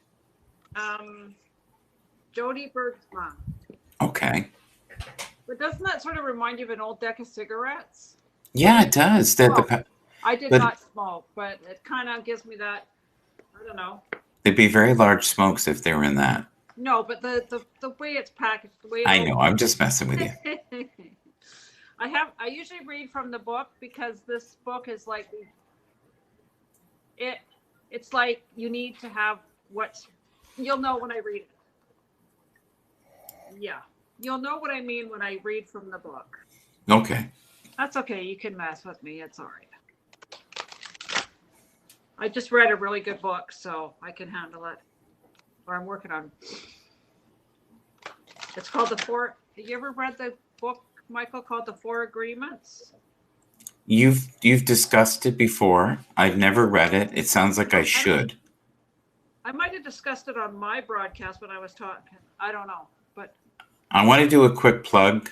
Jody Bergsma. Okay. But doesn't that sort of remind you of an old deck of cigarettes? Yeah, it does. I did not smoke, but it kind of gives me that. I don't know. They'd be very large smokes if they were in that. No, but the way it's packaged, the way I know. I'm just messing with you. I usually read from the book because this book is like it's like you need to have you'll know when I read it. Yeah. You'll know what I mean when I read from the book. Okay. That's okay. You can mess with me. It's all right. I just read a really good book, so I can handle it. Or I'm working on. It's called Have you ever read the book, Michael, called The Four Agreements? You've discussed it before. I've never read it. It sounds like I should. I might have discussed it on my broadcast when I was talking. I don't know, but I want to do a quick plug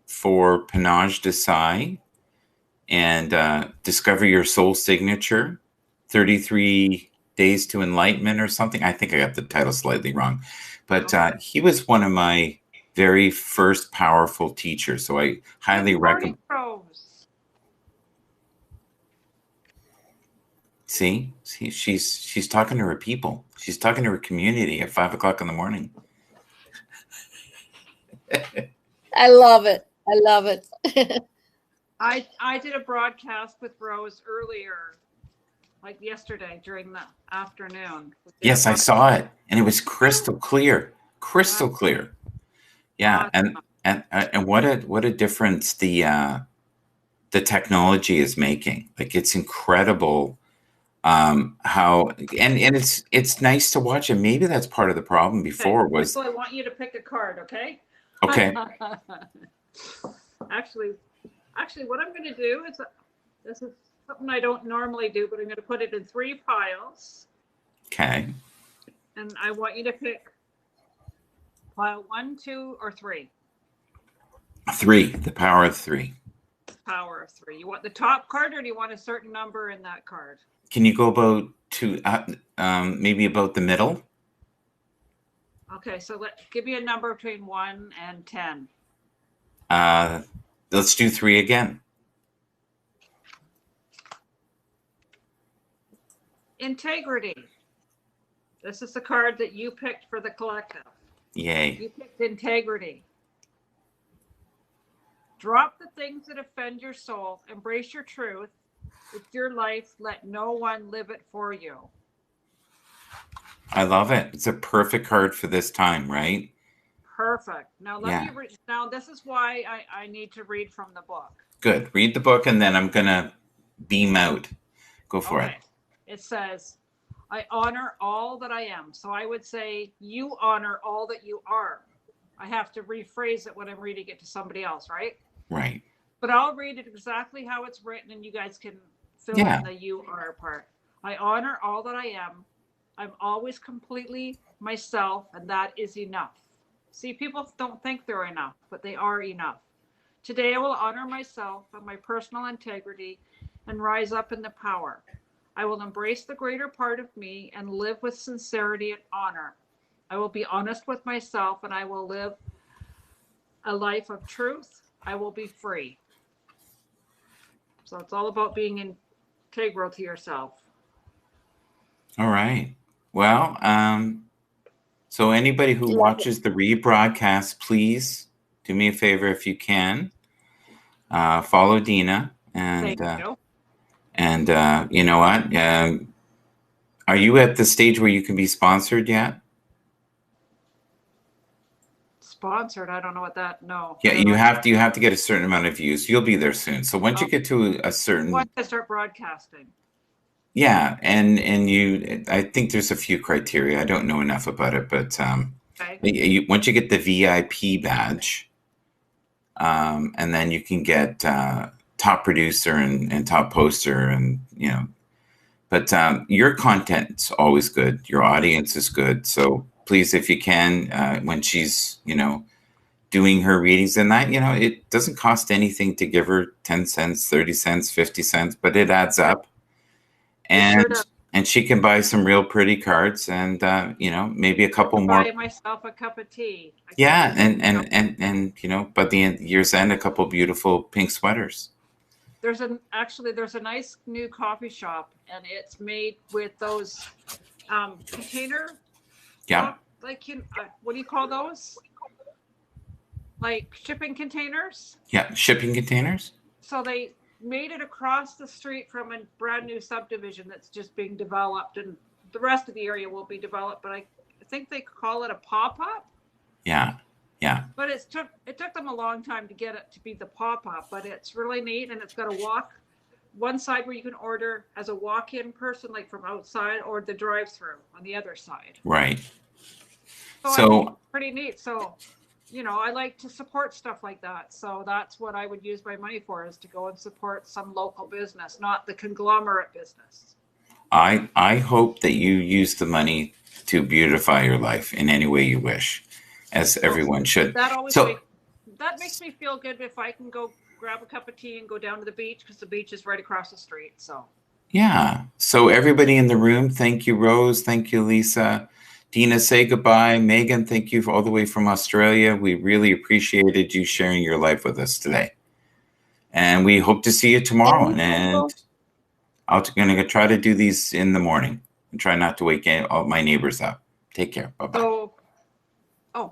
for Panage Desai and Discover Your Soul Signature, 33 Days to Enlightenment or something. I think I got the title slightly wrong. But he was one of my very first powerful teachers. So I highly recommend. See, she's talking to her people. She's talking to her community at 5 o'clock in the morning. I love it. I love it. I did a broadcast with Rose earlier, like yesterday during the afternoon. Yes, I saw it, and it was crystal clear, crystal clear. Yeah, and what a difference the technology is making. Like, it's incredible how and it's nice to watch, and maybe that's part of the problem before was. So I want you to pick a card, okay? Okay. Actually, what I'm going to do is, this is something I don't normally do, but I'm going to put it in 3 piles. Okay. And I want you to pick pile 1, 2, or 3. 3. The power of 3. Power of 3. You want the top card, or do you want a certain number in that card? Can you go about to maybe about the middle? Okay, so give me a number between 1 and 10. Let's do 3 again. Integrity. This is the card that you picked for the collective. Yay. You picked integrity. Drop the things that offend your soul. Embrace your truth. It's your life. Let no one live it for you. I love it. It's a perfect card for this time, right? Perfect. Now let me read. Now this is why I need to read from the book. Good. Read the book, and then I'm gonna beam out. Go for it. It says, I honor all that I am. So I would say you honor all that you are. I have to rephrase it when I'm reading it to somebody else, right? Right. But I'll read it exactly how it's written, and you guys can fill in the you are part. I honor all that I am. I'm always completely myself, and that is enough. See, people don't think they're enough, but they are enough. Today I will honor myself and my personal integrity and rise up in the power. I will embrace the greater part of me and live with sincerity and honor. I will be honest with myself, and I will live a life of truth. I will be free. So it's all about being integral to yourself. All right. Well, so anybody who watches the rebroadcast, please do me a favor if you can. Follow Dina, and you know what? Are you at the stage where you can be sponsored yet? Sponsored? I don't know what that. No. Yeah, you have to get a certain amount of views. You'll be there soon. So once you get to a certain, once I start broadcasting. Yeah, and I think there's a few criteria. I don't know enough about it, but once you get the VIP badge, and then you can get top producer and top poster, and but your content's always good. Your audience is good. So please, if you can, when she's doing her readings and that, it doesn't cost anything to give her 10 cents, 30 cents, 50 cents, but it adds up. And she can buy some real pretty cards, and maybe a couple more. Buy myself a cup of tea. Yeah, and by the year's end, a couple beautiful pink sweaters. There's a nice new coffee shop, and it's made with those container. Yeah. Like what do you call those? Like shipping containers. Yeah, shipping containers. So they made it across the street from a brand new subdivision that's just being developed, and the rest of the area will be developed, but I think they call it a pop-up. Yeah. But it took them a long time to get it to be the pop-up, but it's really neat, and it's got a one side where you can order as a walk-in person, like from outside, or the drive-through on the other side. Right. So pretty neat. So I like to support stuff like that. So that's what I would use my money for, is to go and support some local business, not the conglomerate business. I hope that you use the money to beautify your life in any way you wish, as everyone should. That makes me feel good if I can go grab a cup of tea and go down to the beach, because the beach is right across the street. So. Yeah. So everybody in the room, thank you, Rose. Thank you, Lisa. Dina, say goodbye. Megan, thank you all the way from Australia. We really appreciated you sharing your life with us today. And we hope to see you tomorrow. And I'm going to try to do these in the morning and try not to wake all my neighbors up. Take care. Bye-bye.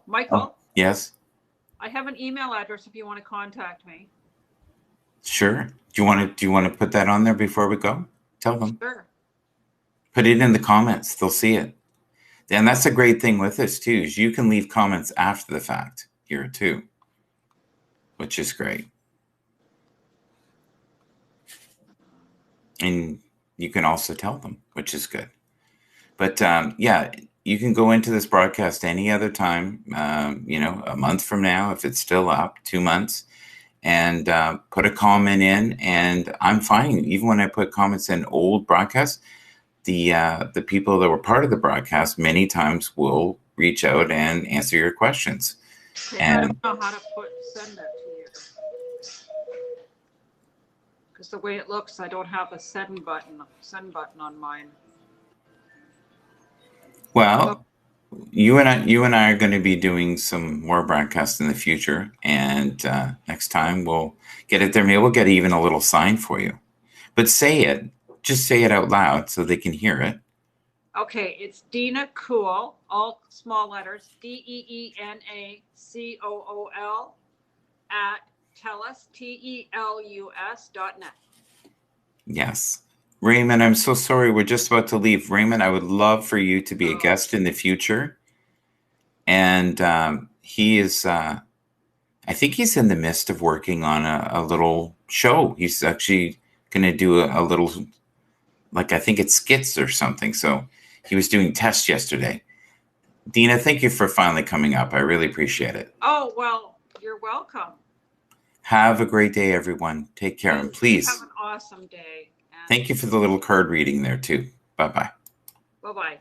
Michael? Yes? I have an email address if you want to contact me. Sure. Do you want to put that on there before we go? Tell them. Sure. Put it in the comments. They'll see it. And that's a great thing with this too, is you can leave comments after the fact here too, which is great. And you can also tell them, which is good. But yeah, you can go into this broadcast any other time, you know, a month from now, if it's still up, 2 months, and put a comment in. And I'm finding, even when I put comments in old broadcasts, the people that were part of the broadcast many times will reach out and answer your questions. I don't know how to send that to you. Because the way it looks, I don't have a send button on mine. Well, you and I are going to be doing some more broadcasts in the future, and next time we'll get it there. Maybe we'll get even a little sign for you. But say it. Just say it out loud so they can hear it. Okay, it's Deena Cool, all small letters, DEENACOOL at TELUS.net. Yes. Raymond, I'm so sorry. We're just about to leave. Raymond, I would love for you to be a guest in the future. And he is, I think he's in the midst of working on a little show. He's actually going to do a little, like, I think it's skits or something. So he was doing tests yesterday. Deena, thank you for finally coming up. I really appreciate it. Oh, well, you're welcome. Have a great day, everyone. Take care. And please have an awesome day. Thank you for the little card reading there, too. Bye-bye. Bye-bye.